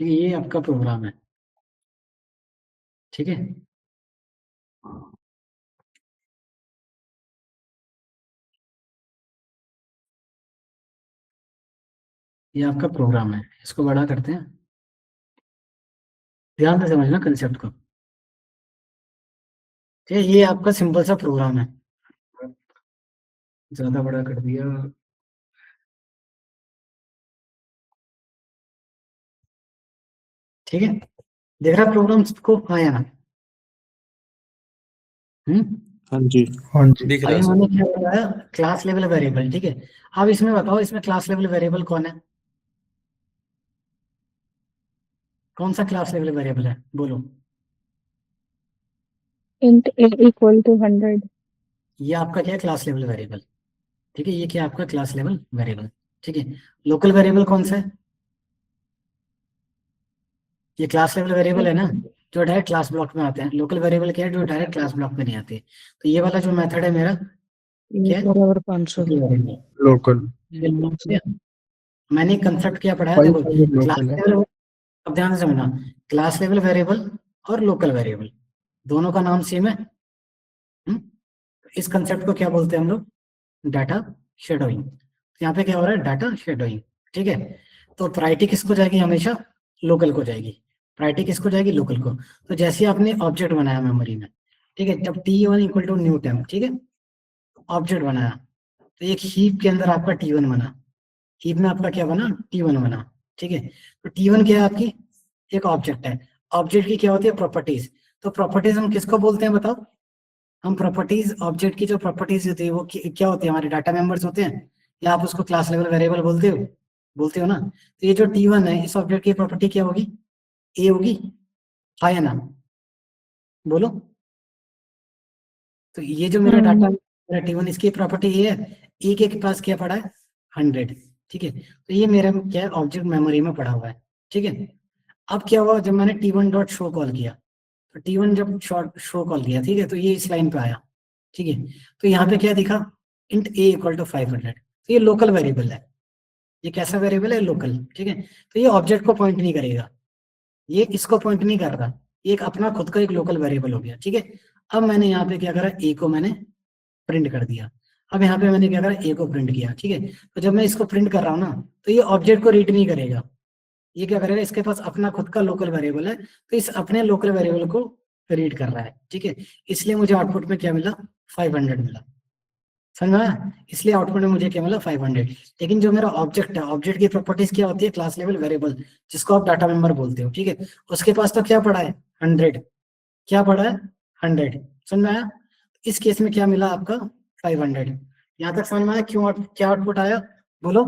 ठीक है, ये आपका प्रोग्राम है, ठीक है। ये आपका प्रोग्राम है, इसको बड़ा करते हैं, ध्यान से समझना कंसेप्ट को। ठीक है, ये आपका सिंपल सा प्रोग्राम है, ज्यादा बड़ा कर दिया। ठीक है, देख रहा प्रोग्राम को आया ना? हाँ जी। दिख रहा अभी है सर। मैंने क्या बताया, क्लास लेवल वेरिएबल, ठीक है। अब इसमें बताओ, इसमें क्लास लेवल वेरिएबल कौन है? कौन सा क्लास लेवल वेरिएबल है, बोलो। int a equal to 100. ये आपका क्या है, क्लास लेवल वेरिएबल, ठीक है। ये क्या है आपका क्लास लेवल वेरिएबल, ठीक है। लोकल वेरिएबल कौन सा है? ये क्लास लेवल वेरिएबल है ना, जो डायरेक्ट क्लास ब्लॉक में आते हैं। लोकल वेरिएबल क्या है, जो डायरेक्ट क्लास ब्लॉक में नहीं आते। तो ये वाला जो मेथड है मेरा, क्या है, बराबर 500 लोकल मैंने कंसेप्ट क्या पढ़ाया, देखो क्लास लेवल। अब ध्यान से समझना, क्लास लेवल वेरिएबल और लोकल वेरिएबल दोनों का नाम सेम है। इस कंसेप्ट को क्या बोलते हैं हम लोग, डाटा शेडोइंग। यहाँ पे क्या हो रहा है, डाटा शेडोइंग, ठीक है। तो प्रायोरिटी किसको जाएगी, हमेशा लोकल को जाएगी। प्रायोरिटी किसको जाएगी, लोकल को। तो जैसे आपने ऑब्जेक्ट बनाया मेमोरी में, ठीक है, जब T1 equal to new time, ठीक है, ऑब्जेक्ट बनाया, तो एक हीप के अंदर आपका T1 बना, हीप में आपका क्या बना, T1 बना, ठीक है। तो T1 क्या है आपकी, एक ऑब्जेक्ट है। ऑब्जेक्ट की क्या होती है, प्रॉपर्टीज। तो प्रॉपर्टीज हम किसको बोलते हैं बताओ? हम प्रॉपर्टीज, ऑब्जेक्ट की जो प्रॉपर्टीज होती है वो क्या होती है, हमारे डाटा मेंबर्स होते हैं, या आप उसको क्लास लेवल वेरिएबल बोलते हो, बोलते हो ना। तो ये जो T1 है, इस ऑब्जेक्ट की प्रॉपर्टी क्या होगी, ए होगी, हाँ या ना, बोलो। तो ये जो मेरा डाटा, मेरा T1, इसकी प्रॉपर्टी ये है, ए के पास क्या पड़ा है, 100, ठीक है। तो ये मेरा क्या है, ऑब्जेक्ट मेमोरी में पड़ा हुआ है, ठीक है। अब क्या हुआ, जब मैंने T1 डॉट शो कॉल किया, तो T1 जब शॉर्ट शो कॉल किया, ठीक है, तो ये इस लाइन पे आया, ठीक है। तो यहाँ पे क्या दिखा, इंट ए इक्वल टू 500। तो ये लोकल वेरिएबल है, ये कैसा वेरिएबल है, लोकल, ठीक है। तो ये ऑब्जेक्ट को पॉइंट नहीं करेगा, ये इसको पॉइंट नहीं कर रहा, ये एक अपना खुद का एक लोकल वेरिएबल हो गया, ठीक है। अब मैंने यहाँ पे क्या करा, ए को मैंने प्रिंट कर दिया। अब यहाँ पे मैंने क्या करा, ए को प्रिंट किया, ठीक है। तो जब मैं इसको प्रिंट कर रहा हूँ ना, तो ये ऑब्जेक्ट को रीड नहीं करेगा, ये क्या करेगा, इसके पास अपना खुद का लोकल वेरिएबल है, तो इस अपने लोकल वेरिएबल को रीड कर रहा है, ठीक है। इसलिए मुझे आउटपुट में क्या मिला, 500 मिला, समझ में आया? इसलिए आउटपुट में मुझे क्या मिला, 500। लेकिन जो मेरा ऑब्जेक्ट है, ऑब्जेक्ट की प्रॉपर्टीज क्या होती है, क्लास लेवल वेरिएबल, जिसको आप डाटा मेंबर बोलते हो, ठीक है। उसके पास तो क्या पड़ा है, 100, क्या पड़ा है, 100, समझ में आया? इस केस में क्या मिला आपका, 500। यहाँ तक समझ में आया, क्यों क्या आउटपुट आया, बोलो,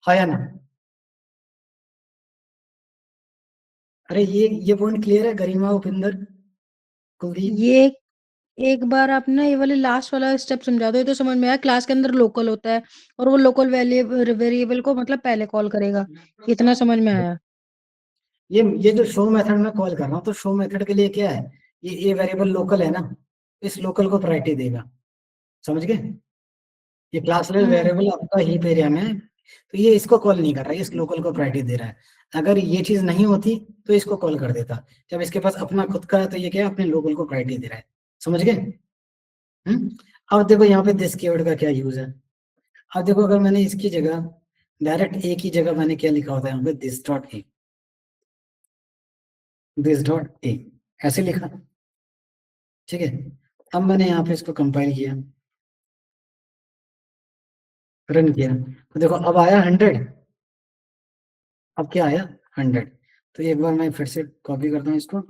हाँ या ना? अरे ये पॉइंट क्लियर है, गरिमा, उपिंदर, कुलदीप? ये एक बार आप ना ये वाले लास्ट वाला स्टेप समझा दो, ये तो समझ में आया, क्लास के अंदर लोकल होता है और वो लोकल वेरिएबल को मतलब पहले कॉल करेगा, इतना समझ में आया। ये जो शो मेथड में कॉल कर रहा हूँ, तो शो मेथड के लिए क्या है, ये वेरिएबल लोकल है ना, इस लोकल को प्रायोरिटी देगा, समझ गए? ये क्लास लेवल वेरिएबल आपका हीप एरिया में है, तो ये इसको कॉल नहीं कर रहा है, इस लोकल को प्रायोरिटी दे रहा है। अगर ये चीज नहीं होती तो इसको कॉल कर देता। जब इसके पास अपना खुद का है, तो ये क्या है, अपने लोकल को प्रायोरिटी दे रहा है, समझ गए? अब देखो यहाँ पे दिस कीवर्ड का क्या यूज है। अब देखो, अगर मैंने इसकी जगह डायरेक्ट ए की जगह मैंने क्या लिखा होता है यहाँ पे, this dot A, this dot A, ऐसे लिखा, ठीक है। अब मैंने यहाँ पे इसको कंपाइल किया, रन किया, तो देखो अब आया 100। अब क्या आया, 100। तो एक बार मैं फिर से कॉपी करता हूँ इसको,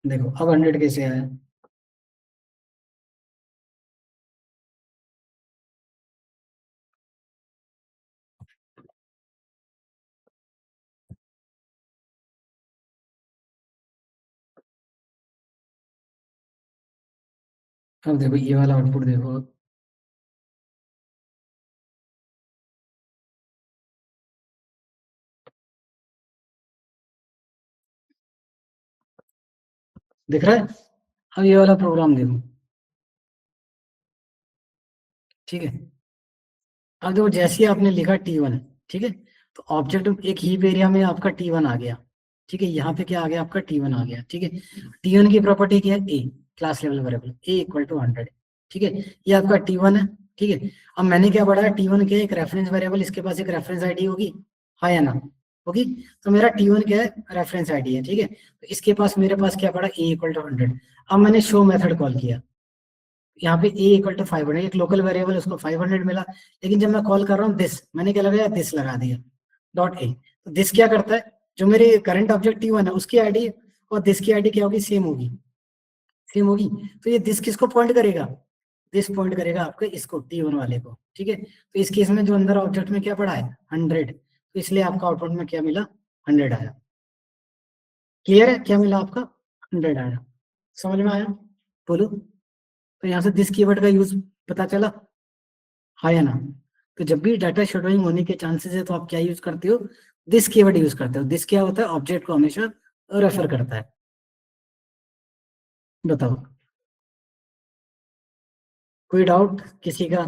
देखो अब 100 कैसे आया, अब देखो ये वाला आउटपुट देखो, दिख रहा है? अब ये वाला प्रोग्राम देखो, ठीक है। अब देखो जैसे ही आपने लिखा T1, ठीक है, तो ऑब्जेक्ट एक हीप एरिया में आपका T1 आ गया, ठीक है। यहाँ पे क्या आ गया आपका T1 आ गया, ठीक है। T1 की प्रॉपर्टी क्या है? A, class level variable A equal to 100, ठीक है। ये आपका T1 है, ठीक है। अब मैंने क्या बढ़ाया, T1 क्या है? एक रेफरेंस वेरिएबल, इसके पास एक रेफरेंस आईडी होगी, हाँ या ना? होगी। तो मेरा T1 क्या है? रेफरेंस आईडी है, ठीक है। तो इसके पास मेरे पास क्या पड़ा? ए इक्वल टू 100। अब मैंने शो मेथड कॉल किया, यहाँ पे ए इक्वल टू 500, एक लोकल वेरिएबल, उसको 500 मिला। लेकिन जब मैं कॉल कर रहा हूँ दिस, मैंने क्या लगाया? दिस लगा दिया, डॉट ए। तो दिस क्या करता है? जो मेरे करंट ऑब्जेक्ट T1 है उसकी आईडी और दिस की आईडी क्या होगी? सेम होगी, सेम होगी। तो ये दिस किसको पॉइंट करेगा? दिस पॉइंट करेगा आपके इसको, T1 वाले को, ठीक है। तो इस केस में जो अंदर ऑब्जेक्ट में क्या पड़ा है? 100, तो इसलिए आपका आउटपुट में क्या मिला? 100 आया। क्लियर है? क्या मिला आपका? 100 आया। समझ में आया? बोलो। तो यहाँ से दिस कीवर्ड का यूज पता चला, हाँ या ना? तो जब भी डाटा शेडोइंग होने के चांसेस है तो आप क्या यूज करते हो? दिस कीवर्ड यूज करते हो। दिस क्या होता है? ऑब्जेक्ट को हमेशा रेफर करता है। बताओ, कोई डाउट किसी का?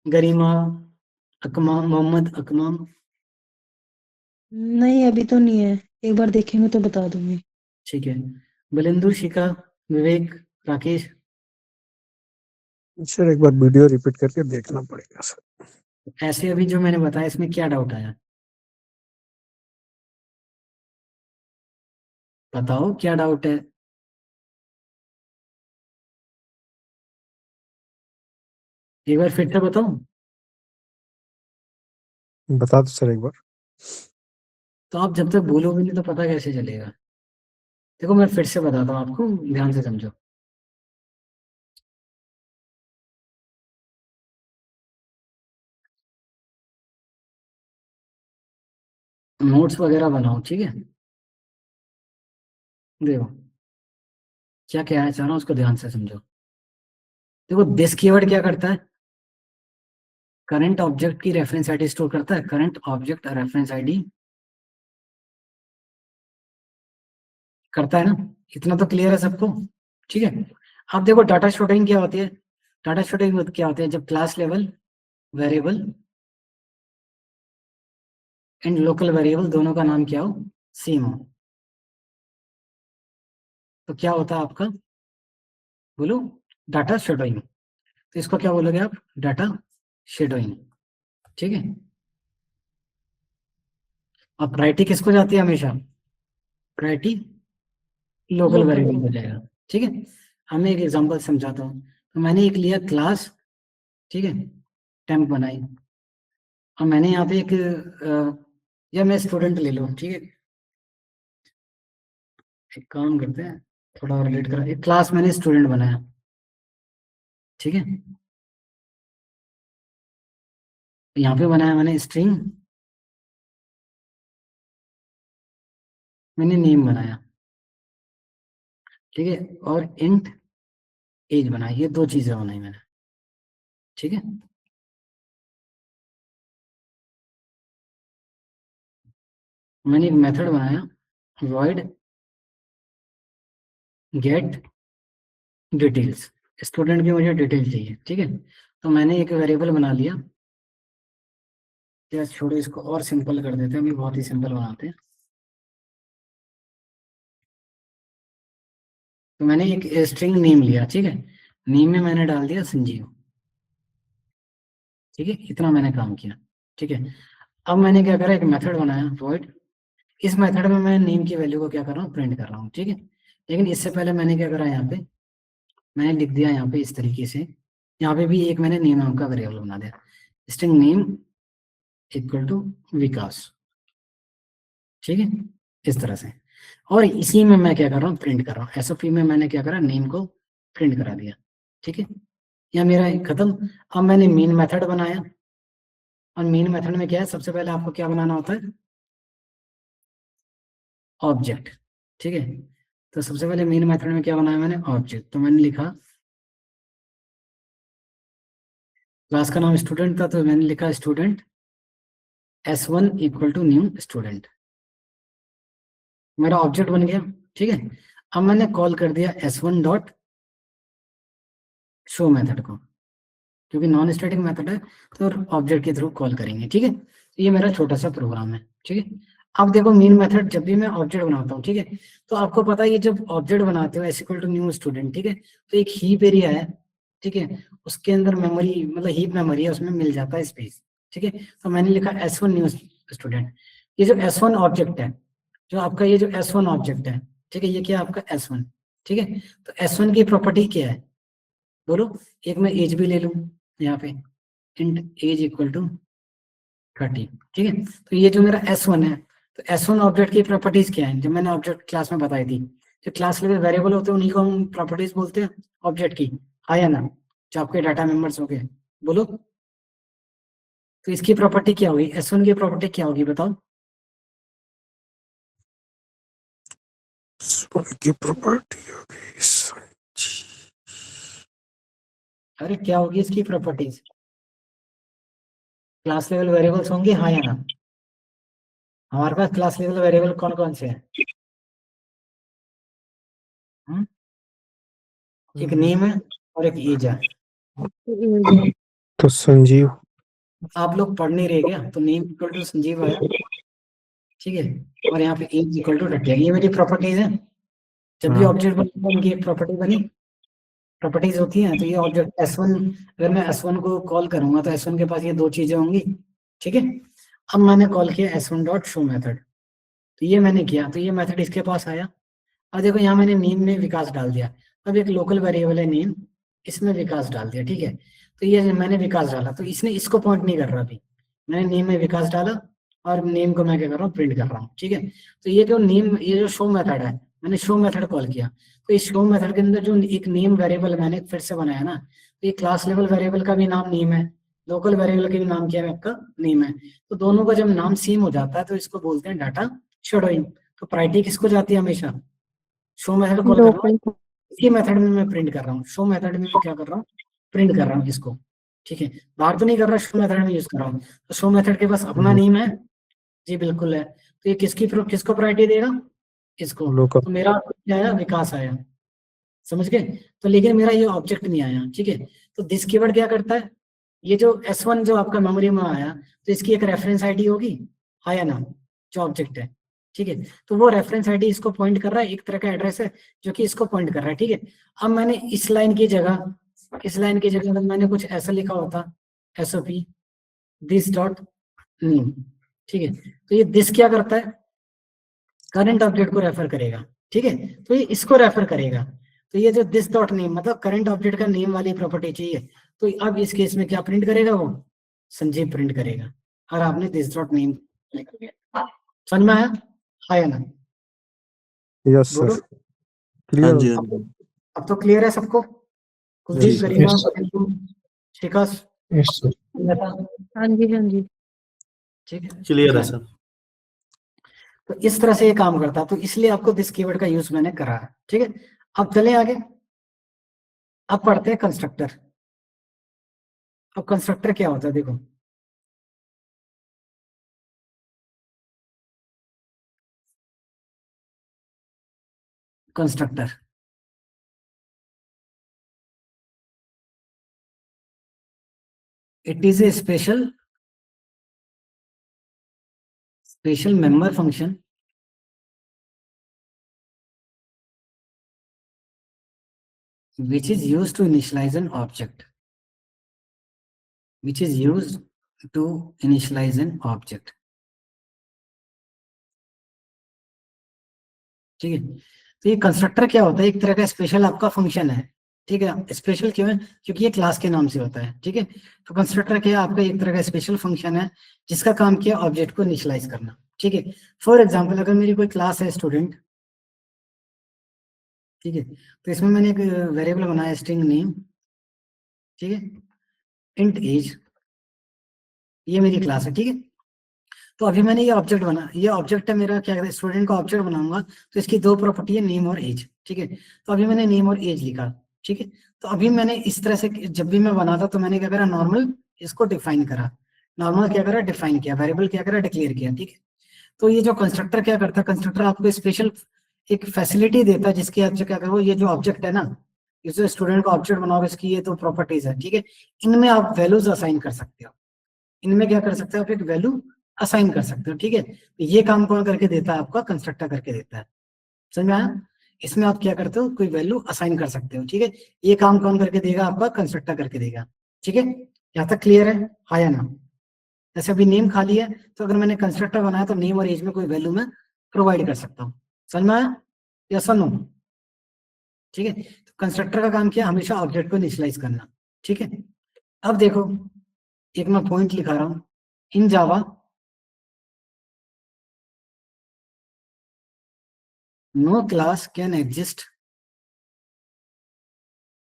गरिमा, अकमा, मोहम्मद अकमाम? नहीं अभी तो नहीं है, एक बार देखेंगे तो बता दूंगी। ठीक है। बलिंदु, शिखा, विवेक, राकेश? सर एक बार वीडियो रिपीट करके देखना पड़ेगा सर। ऐसे अभी जो मैंने बताया इसमें क्या डाउट आया? बताओ क्या डाउट है? एक बार फिर से बताऊं? बता दो सर एक बार। तो आप जब तक बोलोगे नहीं तो पता कैसे चलेगा? देखो मैं फिर से बताता हूँ आपको, ध्यान से समझो। नोट्स वगैरह बनाओ, ठीक है। देखो क्या कहना चाह रहा हूँ उसको ध्यान से समझो। देखो दिस कीवर्ड क्या करता है? करंट ऑब्जेक्ट की रेफरेंस आईडी स्टोर करता है। करंट ऑब्जेक्ट रेफरेंस आईडी करता है ना? इतना तो क्लियर है सबको, ठीक है। अब देखो डाटा शॉर्टिंग क्या होती है? डाटा शॉर्टिंग क्या होती है? जब class level variable and local variable दोनों का नाम क्या हो? सेम हो, तो क्या होता है आपका? बोलो। Data shadowing. तो इसको क्या बोलोगे आप? डाटा शेडोइंग, ठीक है। अब प्रायोरिटी किसको जाती है हमेशा? प्रायोरिटी लोकल वेरिएबल हो जाएगा, ठीक है। अब मैं एक एग्जांपल समझाता हूँ। तो मैंने एक लिया क्लास, ठीक है, टेम्प बनाई। और मैंने यहाँ पे एक या मैं स्टूडेंट ले लूँ, ठीक है। एक काम करते हैं, थोड़ा और रिलेट कर, एक क्लास मैंने स्टूडेंट बनाया, ठीक है। यहाँ पे बनाया मैंने स्ट्रिंग, मैंने नेम बनाया, ठीक है। और इंट एज बनाई, ये दो चीजें बनाई मैंने, ठीक है। मैंने एक मेथड बनाया, void गेट डिटेल्स। स्टूडेंट की मुझे डिटेल चाहिए, ठीक है। तो मैंने एक वेरिएबल बना लिया, या छोड़ो इसको और सिंपल कर देते हैं, अभी बहुत ही सिंपल बनाते हैं। तो मैंने एक स्ट्रिंग नेम लिया, ठीक है। नेम में मैंने डाल दिया संजीव, ठीक है। इतना मैंने काम किया, ठीक है। अब मैंने क्या करा, एक मेथड बनाया void। इस मेथड में मैं नेम की वैल्यू को क्या कर रहा हूँ? प्रिंट कर रहा हूँ, ठीक है। लेकिन इससे पहले मैंने क्या करा, यहाँ पे मैंने लिख दिया यहाँ पे इस तरीके से, यहाँ पे भी एक मैंने नेम नाम का वेरिएबल बना दिया, स्ट्रिंग नेम इक्वल टू विकास, ठीक है, इस तरह से। और इसी में मैं क्या कर रहा हूँ? प्रिंट कर रहा हूँ। एसओपी में मैंने क्या करा? नेम को प्रिंट करा दिया, ठीक है। यह मेरा खत्म। अब मैंने मेन मेथड बनाया, और मेन मेथड में क्या है? सबसे पहले आपको क्या बनाना होता है? ऑब्जेक्ट, ठीक है। तो सबसे पहले मेन मेथड में क्या बनाया मैंने? ऑब्जेक्ट। तो मैंने लिखा क्लास का नाम स्टूडेंट था तो मैंने लिखा student S1 equal to new student, मेरा ऑब्जेक्ट बन गया। ठीक है, अब मैंने कॉल कर दिया S1 डॉट शो मेथड को, क्योंकि नॉन स्टैटिक मेथड है तो ऑब्जेक्ट के थ्रू कॉल करेंगे। ठीक है, तो ये मेरा छोटा सा प्रोग्राम है। ठीक है, अब देखो मेन मेथड जब भी मैं ऑब्जेक्ट बनाता हूँ, ठीक है, तो आपको पता है ये जब ऑब्जेक्ट बनाते हो S equal to new student, ठीक है, तो एक हीप एरिया है। ठीक है, उसके अंदर मेमोरी मतलब हीप मेमोरी है, उसमें मिल जाता है स्पेस। ठीक है, तो मैंने लिखा S1 न्यू स्टूडेंट। ये जो S1 ऑब्जेक्ट है, जो आपका ये जो S1 ऑब्जेक्ट है, ठीक है, ये क्या है आपका S1। ठीक है, तो S1 की प्रॉपर्टी क्या है बोलो। एक मैं एज भी ले लूं यहाँ पे, इंट एज इक्वल टू 30। ठीक है, तो ये जो मेरा S1 है, तो S1 ऑब्जेक्ट की प्रॉपर्टीज क्या है, जो मैंने ऑब्जेक्ट क्लास में बताई थी, जो क्लास लेवल वेरिएबल होते हैं उन्हीं को हम प्रॉपर्टीज बोलते हैं ऑब्जेक्ट की, हाँ या ना, जो आपके डाटा मेंबर्स हो गए बोलो। तो इसकी प्रॉपर्टी क्या होगी, S1 की प्रॉपर्टी क्या होगी बताओ। की प्रॉपर्टी होगी अरे क्या होगी इसकी प्रॉपर्टीज, क्लास लेवल वेरिएबल्स होंगे हाँ या ना। हमारे पास क्लास लेवल वेरिएबल कौन कौन से हैं, एक नेम है और एक एज है। तो संजीव आप लोग पढ़ नहीं रहे क्या, तो नेम इक्वल टू संजीव आया। ठीक है, और यहाँ पे एज इक्वल टू 30, ये मेरी प्रॉपर्टीज है। जब भी हाँ। ऑब्जेक्ट बनता है उनकी एक प्रॉपर्टी बनी, प्रॉपर्टीज होती हैं। तो ये ऑब्जेक्ट S1, अगर मैं S1 को कॉल करूंगा तो S1 के पास ये दो चीजें होंगी। ठीक है, अब मैंने कॉल किया S1 डॉट शो मेथड, तो ये मैंने किया, तो ये मेथड इसके पास आया। अब देखो यहाँ मैंने नेम में विकास डाल दिया, अब एक लोकल वेरिएबल है नेम, इसमें विकास डाल दिया। ठीक है, तो ये मैंने विकास डाला तो इसने इसको पॉइंट नहीं कर रहा, अभी मैंने नेम में विकास डाला और नेम को मैं क्या कर रहा हूँ प्रिंट कर रहा हूँ। ठीक है, तो ये जो नेम, ये जो शो मेथड है, मैंने शो मेथड कॉल किया, तो इस शो मेथड के अंदर जो एक नेम वेरिएबल मैंने फिर से बनाया ना, तो ये क्लास लेवल वेरिएबल का भी नाम नेम है, लोकल वेरिएबल का भी नाम क्या है आपका नेम है। तो दोनों का जब नाम सेम हो जाता है तो इसको बोलते हैं डाटा शेडोइंग। तो प्रायोरिटी किसको जाती है हमेशा, शो मेथड कॉल कर रहा हूँ, इसी मेथड में मैं प्रिंट कर रहा हूँ, शो मेथड में मैं क्या कर रहा हूँ प्रिंट कर रहा हूँ इसको। ठीक है, बाहर तो नहीं कर रहा, शो मेथड में यूज कर रहा हूँ। तो शो मेथड के पास अपना नेम है, जी बिल्कुल है, तो ये किसको प्रायोरिटी देगा, इसको। लोकल तो मेरा क्या आया, विकास आया, समझ गए। तो लेकिन मेरा ये ऑब्जेक्ट नहीं आया। ठीक है, तो दिस कीवर्ड क्या करता है, ये जो S1 जो आपका मेमोरी में आया, तो इसकी एक रेफरेंस आईडी होगी हाँ या ना, जो ऑब्जेक्ट है। ठीक है, तो वो रेफरेंस आईडी इसको पॉइंट कर रहा है, एक तरह का एड्रेस है जो कि इसको पॉइंट कर रहा है। ठीक है, अब मैंने इस लाइन की जगह अगर मैंने कुछ ऐसा लिखा होता, SOP दिस डॉट नेम। ठीक है, तो ये दिस क्या करता है, करंट ऑब्जेक्ट को रेफर करेगा। ठीक है, तो ये इसको रेफर करेगा, तो ये जो दिस डॉट नेम मतलब करंट ऑब्जेक्ट का नेम वाली प्रॉपर्टी चाहिए, तो अब इस केस में क्या प्रिंट करेगा वो, संजीव प्रिंट करेगा। और आपने दिस डॉट नेम लिख दिया, समझ में आया हाँ या ना, यस बोलो। सर हाँ क्लियर जी, हाँ जी। अब तो क्लियर है सबको, Kuldeep, Yes, sir. Garima, Yes, sir. Pintu, शिकास, यस सर लता, हाँ जी, हाँ जी। ठीक है, क्लियर है सर। तो इस तरह से ये काम करता है, तो इसलिए आपको दिस कीवर्ड का यूज मैंने करा है। ठीक है, अब चले आगे, अब पढ़ते हैं कंस्ट्रक्टर। अब कंस्ट्रक्टर क्या होता है देखो, constructor it is a special member function which is used to initialize an object, which is used to initialize an object। ठीक है, तो ये कंस्ट्रक्टर क्या होता है, एक तरह का स्पेशल आपका फंक्शन है। ठीक है, स्पेशल क्यों है, क्योंकि ये क्लास के नाम से होता है। ठीक है, तो कंस्ट्रक्टर क्या है, आपका एक तरह का स्पेशल फंक्शन है जिसका काम किया ऑब्जेक्ट को इनिशियलाइज करना। ठीक है, फॉर एग्जांपल अगर मेरी कोई क्लास है स्टूडेंट, ठीक है, तो इसमें मैंने एक वेरिएबल बनाया स्ट्रिंग नेम, ठीक है, इंट एज, ये मेरी क्लास है। ठीक है, तो अभी मैंने ये ऑब्जेक्ट बना, ये ऑब्जेक्ट है मेरा, क्या कहते हैं, स्टूडेंट का ऑब्जेक्ट बनाऊंगा, तो इसकी दो प्रॉपर्टी है नेम और एज। ठीक है, तो अभी मैंने नेम और एज लिखा। ठीक है, तो अभी मैंने इस तरह से, जब भी मैं बनाता तो मैंने क्या करा, नॉर्मल इसको डिफाइन करा, नॉर्मल क्या करा, डिफाइन किया, वेरिएबल क्या करा, डिक्लेयर किया, ठीक है। तो ये जो कंस्ट्रक्टर क्या करता है, कंस्ट्रक्टर आपको स्पेशल एक फैसिलिटी देता है जिसकी आप क्या करो, ये जो ऑब्जेक्ट है ना, इस जो स्टूडेंट का ऑब्जेक्ट बनाओगे, इसकी ये तो प्रॉपर्टीज है, ठीक है। इनमें आप वैल्यूज असाइन कर सकते हो, इनमें क्या कर सकते हो आप, एक वैल्यू असाइन कर सकते हो, ठीक है। तो ये काम कौन करके देता है, आपका कंस्ट्रक्टर करके देता है, समझ में आया। इसमें आप क्या करते हो, कोई वैल्यू असाइन कर सकते हो, ठीक है। ये काम कौन करके देगा, आपका कंस्ट्रक्टर करके देगा, ठीक है। यहाँ तक क्लियर है, हाँ या ना। जैसे अभी नेम खाली है, तो अगर मैंने कंस्ट्रक्टर बनाया तो नेम और एज में कोई वैल्यू मैं प्रोवाइड कर सकता हूँ, समझ में आया, यस और नो, ठीक है। तो कंस्ट्रक्टर का काम क्या, हमेशा ऑब्जेक्ट को इनिशियलाइज करना, ठीक है। अब देखो, एक मैं पॉइंट लिखा रहा हूं, in Java no class can exist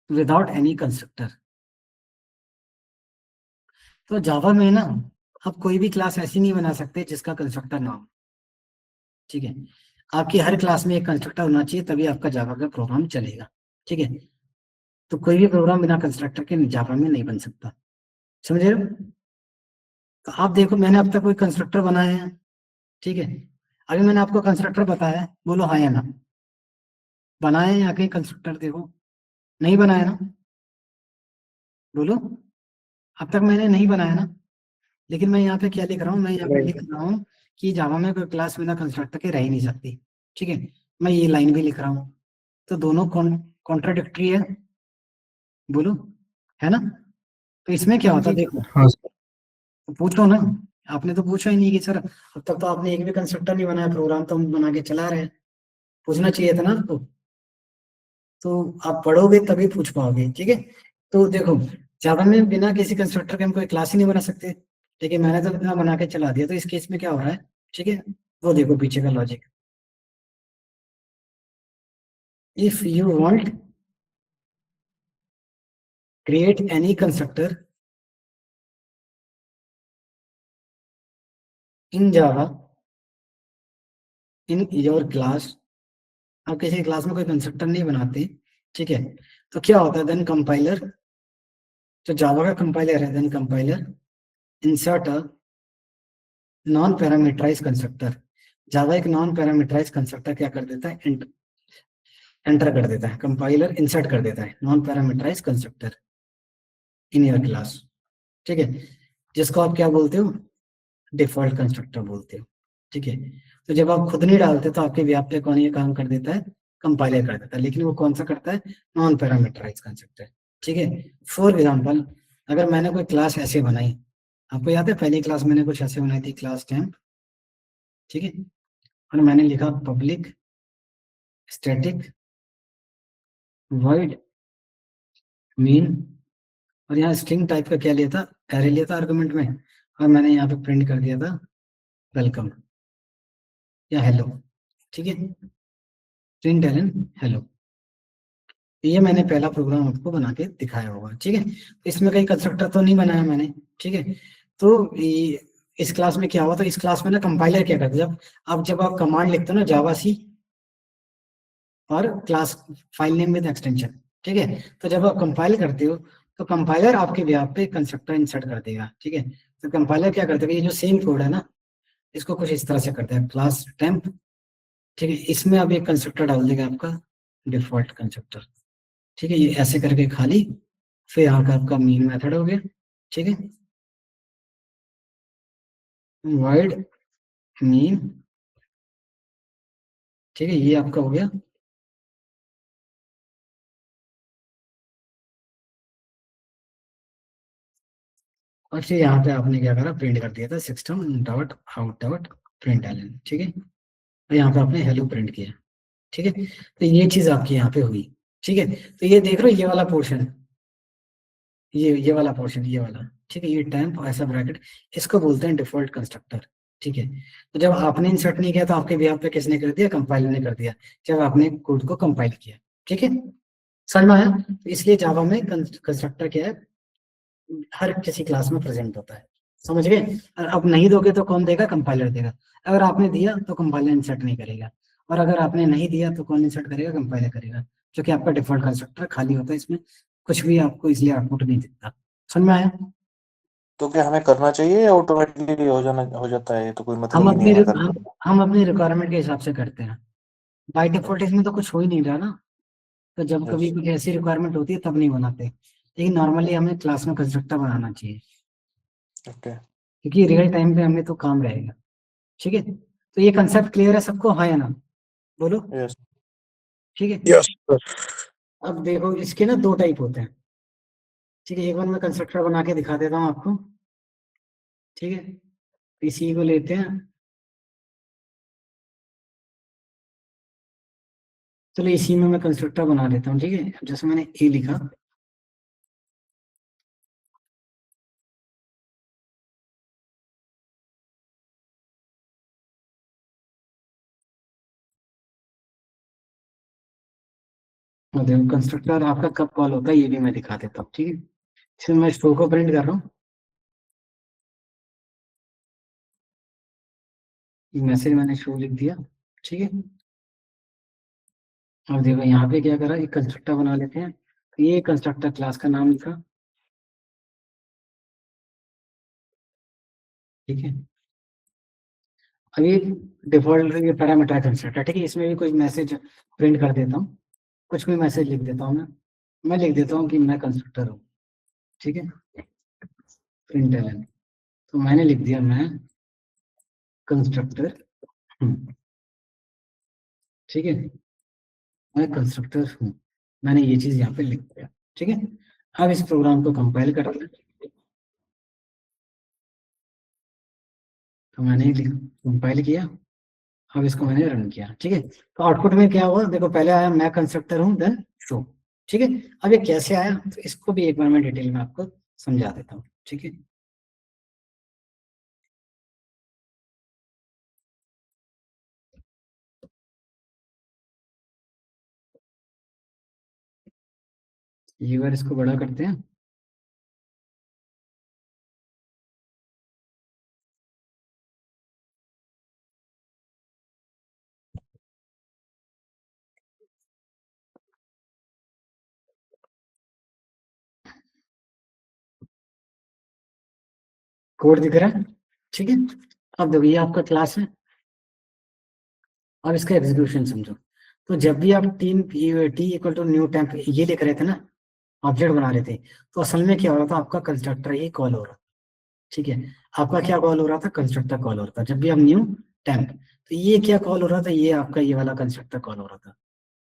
without any constructor. तो जावा में ना आप कोई भी क्लास ऐसी नहीं बना सकते जिसका कंस्ट्रक्टर ना हो, ठीक है। आपकी हर क्लास में एक कंस्ट्रक्टर होना चाहिए, तभी आपका जावा का प्रोग्राम चलेगा, ठीक है। तो कोई भी प्रोग्राम बिना कंस्ट्रक्टर के जावा में नहीं बन सकता, समझ रहे हो। तो आप देखो, मैंने अब तक कोई कंस्ट्रक्टर बनाया है, ठीक है। अभी मैंने आपको कंस्ट्रक्टर बताया है, बोलो हाँ या ना, बनाए या कहीं कंस्ट्रक्टर, देखो नहीं बनाया ना, बोलो। अब तक मैंने नहीं बनाया ना, लेकिन मैं यहाँ पे क्या लिख रहा हूँ, मैं यहाँ पे लिख रहा हूँ कि जावा में कोई क्लास बिना कंस्ट्रक्टर के रह ही नहीं सकती, ठीक है। मैं ये लाइन भी लिख रहा हूँ, तो दोनों कॉन्ट्राडिक्टरी है, बोलो, है ना। तो इसमें क्या होता है, देखो, हाँ सर। तो पूछो ना, आपने तो पूछा ही नहीं कि सर अब तक तो आपने एक भी कंस्ट्रक्टर नहीं बनाया, प्रोग्राम तो हम बना के चला रहे हैं, पूछना चाहिए था ना आपको। तो आप पढ़ोगे तभी पूछ पाओगे, ठीक है। तो देखो, जावा में बिना किसी कंस्ट्रक्टर के हम कोई क्लास ही नहीं बना सकते, लेकिन मैंने तो बिना बना के चला दिया। तो इस केस में क्या हो रहा है, ठीक है, वो देखो पीछे का logic. If you want create any constructor in Java in your class, आप किसी क्लास में कोई कंस्ट्रक्टर नहीं बनाते, ठीक है, तो क्या होता है, देन कंपाइलर, जो जावा का कंपाइलर है, then compiler insert a non parameterise constructor. Java एक नॉन पैरामीटराइज कंस्ट्रक्टर क्या कर देता है, एंटर कर देता है, कंपाइलर इंसर्ट कर देता है non parameterise constructor in your class, ठीक है, जिसको आप क्या बोलते हो, डिफॉल्ट कंस्ट्रक्टर बोलते हो, ठीक है। तो जब आप खुद नहीं डालते तो आपके व्याप पे कौन ये काम कर देता है, कंपाइलर कर देता है, लेकिन वो कौन सा करता है, नॉन पैरामीटराइज कंस्ट्रक्टर, ठीक है। फॉर एग्जांपल, अगर मैंने कोई क्लास ऐसे बनाई, आपको याद है पहली क्लास मैंने कुछ ऐसे बनाई थी, क्लास टेम्प, ठीक है, और मैंने लिखा पब्लिक स्टैटिक वॉइड मीन, और यहाँ स्ट्रिंग टाइप का क्या लिया था, एरे लिया था आर्गुमेंट में, और मैंने यहाँ पे प्रिंट कर दिया था वेलकम या हेलो, ठीक है, प्रिंट एलन हेलो। ये मैंने पहला प्रोग्राम आपको बना के दिखाया होगा, ठीक है। तो इसमें कहीं कंस्ट्रक्टर तो नहीं बनाया मैंने, ठीक है। तो इस क्लास में क्या हुआ, तो इस क्लास में ना कंपाइलर क्या करता है, जब आप कमांड लिखते हो ना, जावा सी और class file name with extension, ठीक है, तो जब आप कंपाइल करते हो तो कंपाइलर आपके व्याप पे कंस्ट्रक्टर इंसर्ट कर देगा, ठीक है। तो कंपाइलर क्या करता है, ये जो सेम कोड है ना, इसको कुछ इस तरह से करता है, क्लास टेम्प, ठीक है, इसमें अब एक कंस्ट्रक्टर डाल देगा आपका डिफॉल्ट कंस्ट्रक्टर, ठीक है, ये ऐसे करके खाली, फिर यहाँ का आपका मीन मेथड हो गया, ठीक है, वाइड मीन, ठीक है, ये आपका हो गया। और फिर यहाँ पे आपने क्या करा, प्रिंट कर दिया था system dot out dot println एलन, ठीक है, और यहाँ पे आपने हेलो प्रिंट किया, ठीक है। तो ये चीज आपकी यहाँ पे हुई, ठीक है। तो ये देख रहे हो, ये वाला पोर्शन, ये वाला पोर्शन, ये वाला, ठीक है, ये टेम्प ऐसा ब्रैकेट, इसको बोलते हैं डिफॉल्ट कंस्ट्रक्टर, ठीक है। तो जब आपने इंसर्ट नहीं किया तो आपके भी पे किसने कर दिया, कंपाइलर ने कर दिया, जब आपने कोड को कंपाइल किया, ठीक है, समझ में आया। तो इसलिए जावा में कंस्ट्रक्टर क्या है, हर किसी क्लास में प्रेजेंट होता है, समझ गए। और अब नहीं दोगे तो कौन देगा, कंपाइलर देगा। अगर आपने दिया तो कंपाइलर इंसर्ट नहीं करेगा, और अगर आपने नहीं दिया तो कौन इंसर्ट करेगा, कंपाइलर करेगा, जो कि आपका डिफॉल्ट कंस्ट्रक्टर खाली होता है, इसमें कुछ भी आपको इसलिए आउटपुट नहीं दिखता। समझ में आया? तो क्या हमें करना चाहिए या ऑटोमेटिकली हो जाता है? ये तो कोई हम मतलब ही अपनी नहीं है करने का। हम अपनी रिक्वायरमेंट के हिसाब से करते हैं। बाय डिफॉल्ट इसमें तो कुछ हो ही नहीं रहा ना, तो जब कभी अच्छा। कुछ ऐसी रिक्वायरमेंट होती है तब नहीं बनाते, लेकिन नॉर्मली हमें क्लास में कंस्ट्रक्टर बनाना चाहिए, ओके। क्योंकि रियल टाइम पे हमें तो काम रहेगा। ठीक है, तो ये कंसेप्ट क्लियर है सबको, हाँ या ना? बोलो। यस। ठीक है, यस सर। अब देखो इसके ना दो टाइप होते हैं। ठीक है, एक बार मैं कंस्ट्रक्टर बना के दिखा देता हूँ आपको। ठीक है, इसी को लेते हैं, चलो इसी में मैं कंस्ट्रक्टर बना देता हूँ। ठीक है, अब जैसे मैंने ए लिखा, और देखो कंस्ट्रक्टर आपका कब कॉल होता है ये भी मैं दिखा देता हूँ। ठीक है, इसमें मैं स्टोर को प्रिंट कर रहा हूँ, मैसेज मैंने शो लिख दिया। ठीक है, अब देखो यहाँ पे क्या करा, एक कंस्ट्रक्टर बना लेते हैं। तो ये कंस्ट्रक्टर क्लास का नाम लिखा। ठीक है, अब ये डिफॉल्ट ये पैरामीटर कंस्ट्रक्टर। ठीक है, इसमें भी कोई मैसेज प्रिंट कर देता हूँ, कुछ भी मैसेज लिख देता हूँ मैं लिख देता हूँ कि मैं कंस्ट्रक्टर हूँ। ठीक है, प्रिंट एलन, तो मैंने लिख दिया मैं कंस्ट्रक्टर हूँ। ठीक है, मैं कंस्ट्रक्टर हूँ, मैंने ये चीज यहाँ पे लिख दिया। ठीक है, अब इस प्रोग्राम को कंपाइल करते हैं। तो मैंने कंपाइल किया, अब इसको मैंने रन किया। ठीक है, तो आउटपुट में क्या हुआ देखो, पहले आया मैं कंस्ट्रक्टर हूँ देन शो। ठीक है, अब ये कैसे आया तो इसको भी एक बार मैं डिटेल में आपको समझा देता हूँ। ठीक है, ये बार इसको बड़ा करते हैं। कोड दिख रहा है? ठीक है, अब देखो ये आपका क्लास है, अब इसका एग्जीक्यूशन समझो। तो जब भी आप T equal to new temp ये लिख रहे थे ना, ऑब्जेक्ट बना रहे थे, तो असल में क्या हो रहा था, आपका कंस्ट्रक्टर ही कॉल हो रहा था। ठीक है, आपका क्या कॉल हो रहा था, कंस्ट्रक्टर कॉल हो रहा था जब भी आप न्यू टेम्प। तो ये क्या कॉल हो रहा था, ये आपका ये वाला कंस्ट्रक्टर कॉल हो रहा था।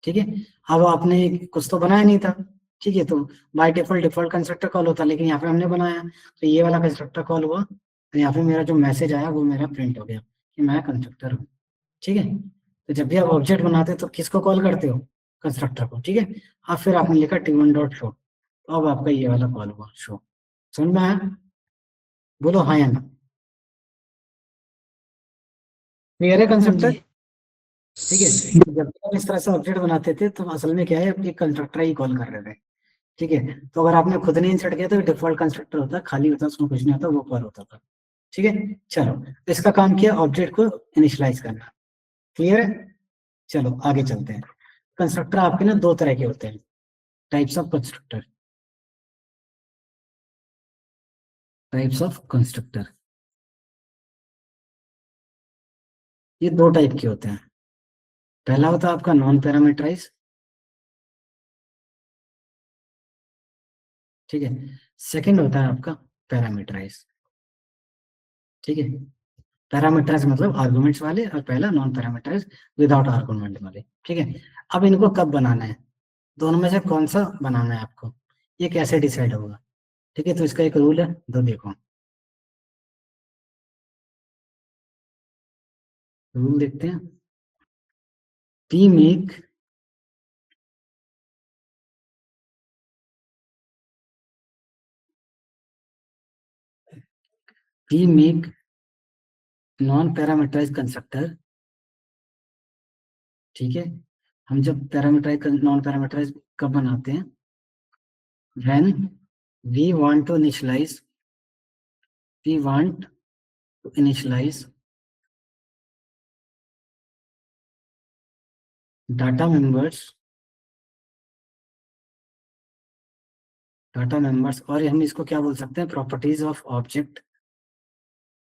ठीक है, अब आपने कुछ तो बनाया नहीं था। ठीक है, तो by default default constructor call होता, लेकिन यहाँ पे हमने बनाया, तो ये वाला कंस्ट्रक्टर कॉल हुआ, तो यहाँ पे मेरा जो मैसेज आया वो मेरा प्रिंट हो गया कि मैं कंस्ट्रक्टर हूँ। ठीक है, तो जब भी आप ऑब्जेक्ट बनाते हो तो किसको कॉल करते हो, कंस्ट्रक्टर को। ठीक है, अब फिर आपने लिखा टी1 डॉट शो, तो अब आपका ये वाला कॉल हुआ शो। समझ में आया? बोलो हाँ या ना? क्लियर है हाँ कंस्ट्रक्टर? जी। ठीक है, तो जब भी हम इस तरह से ऑब्जेक्ट बनाते थे तो असल में क्या है, अपने कंस्ट्रक्टर ही कॉल कर रहे थे। ठीक है, तो अगर आपने खुद नहीं इंसर्ट किया तो डिफॉल्ट कंस्ट्रक्टर होता है, खाली होता है, उसमें कुछ नहीं होता, वो कॉल होता था। ठीक है, चलो, तो इसका काम किया ऑब्जेक्ट को इनिशियलाइज करना। क्लियर है? चलो आगे चलते हैं। कंस्ट्रक्टर आपके ना दो तरह के होते हैं, types of constructor. Types of constructor, ये दो टाइप के होते हैं। पहला होता है आपका नॉन पैरामीटराइज। ठीक है, सेकंड होता है आपका पैरामीटराइज। ठीक है, पैरामीटराइज मतलब आर्गुमेंट्स वाले, और पहला नॉन पैरामीटराइज विदाउट आर्गुमेंट वाले। ठीक है, अब इनको कब बनाना है, दोनों में से कौन सा बनाना है आपको, ये कैसे डिसाइड होगा? ठीक है, तो इसका एक रूल है, दो देखो, रूल देखते हैं। P make non parameterise constructor. ठीक है, हम जब पैरामीटराइज नॉन पैरामीटराइज कब बनाते हैं, when we want to initialise we want to initialise data members data members, और हम इसको क्या बोल सकते हैं, प्रॉपर्टीज ऑफ ऑब्जेक्ट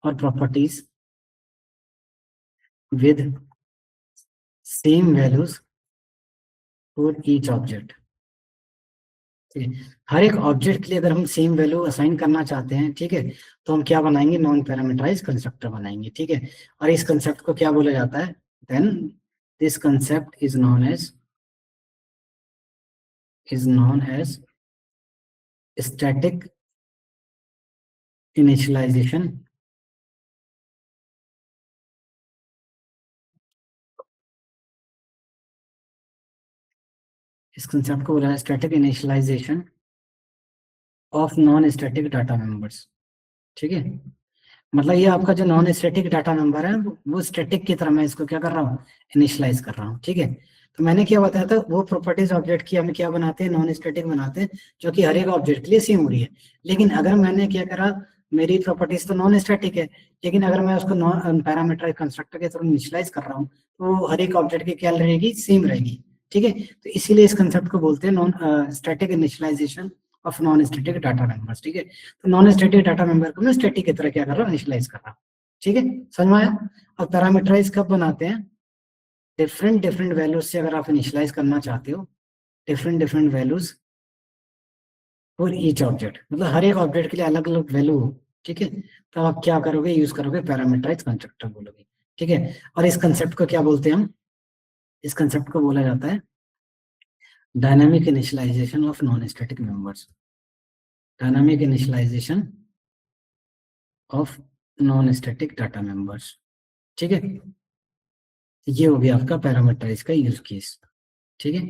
और properties with same values for each object. हर एक ऑब्जेक्ट के लिए अगर हम सेम वैल्यू असाइन करना चाहते हैं, ठीक है, तो हम क्या बनाएंगे, नॉन पैरामीटराइज कंस्ट्रक्टर बनाएंगे, ठीक है। और इस कंसेप्ट को क्या बोला जाता है, then this concept is known as static initialization इस कंसेप्ट को बोला है static initialization of non static data members, ठीक है। मतलब ये आपका जो नॉन स्टैटिक डाटा नंबर है वो स्टैटिक की तरह मैं इसको क्या कर रहा हूँ, इनिशियलाइज कर रहा हूँ, ठीक है। तो मैंने क्या बताया था, वो प्रॉपर्टीज ऑब्जेक्ट की हम क्या बनाते हैं, नॉन स्टैटिक बनाते हैं, जो कि हर एक ऑब्जेक्ट के लिए सेम हो रही है। लेकिन अगर मैंने क्या करा, मेरी प्रॉपर्टीज तो नॉन स्टैटिक है, लेकिन अगर मैं उसको नॉन पैरामीटराइज कंस्ट्रक्टर के थ्रू इनिशियलाइज कर रहा हूँ, तो हर एक ऑब्जेक्ट की क्या रहेगी, सेम रहेगी, ठीक है। तो इसीलिए इस कंसेप्ट को बोलते हैं non static initialization of non static data members, ठीक है। तो नॉन स्टैटिक डाटा मेंबर को मैं स्टैटिक की तरह क्या कर रहा हूँ, इनिशियलाइज कर रहा हूँ, ठीक है, समझ में आया। और पैरामीटराइज कब बनाते हैं, डिफरेंट वैल्यूज से अगर आप इनिशियलाइज करना चाहते हो, different values for each object, मतलब हर एक ऑब्जेक्ट के लिए अलग अलग वैल्यू हो, ठीक है, तो आप क्या करोगे, यूज करोगे पैरामीटराइज कंस्ट्रक्टर बोलोगे, ठीक है। और इस कंसेप्ट को क्या बोलते हैं हम, इस कंसेप्ट को बोला जाता है dynamic initialization of non static members, dynamic initialization of non static data members, ठीक है। ये हो गया आपका पैरामीटराइज का यूज केस, ठीक है।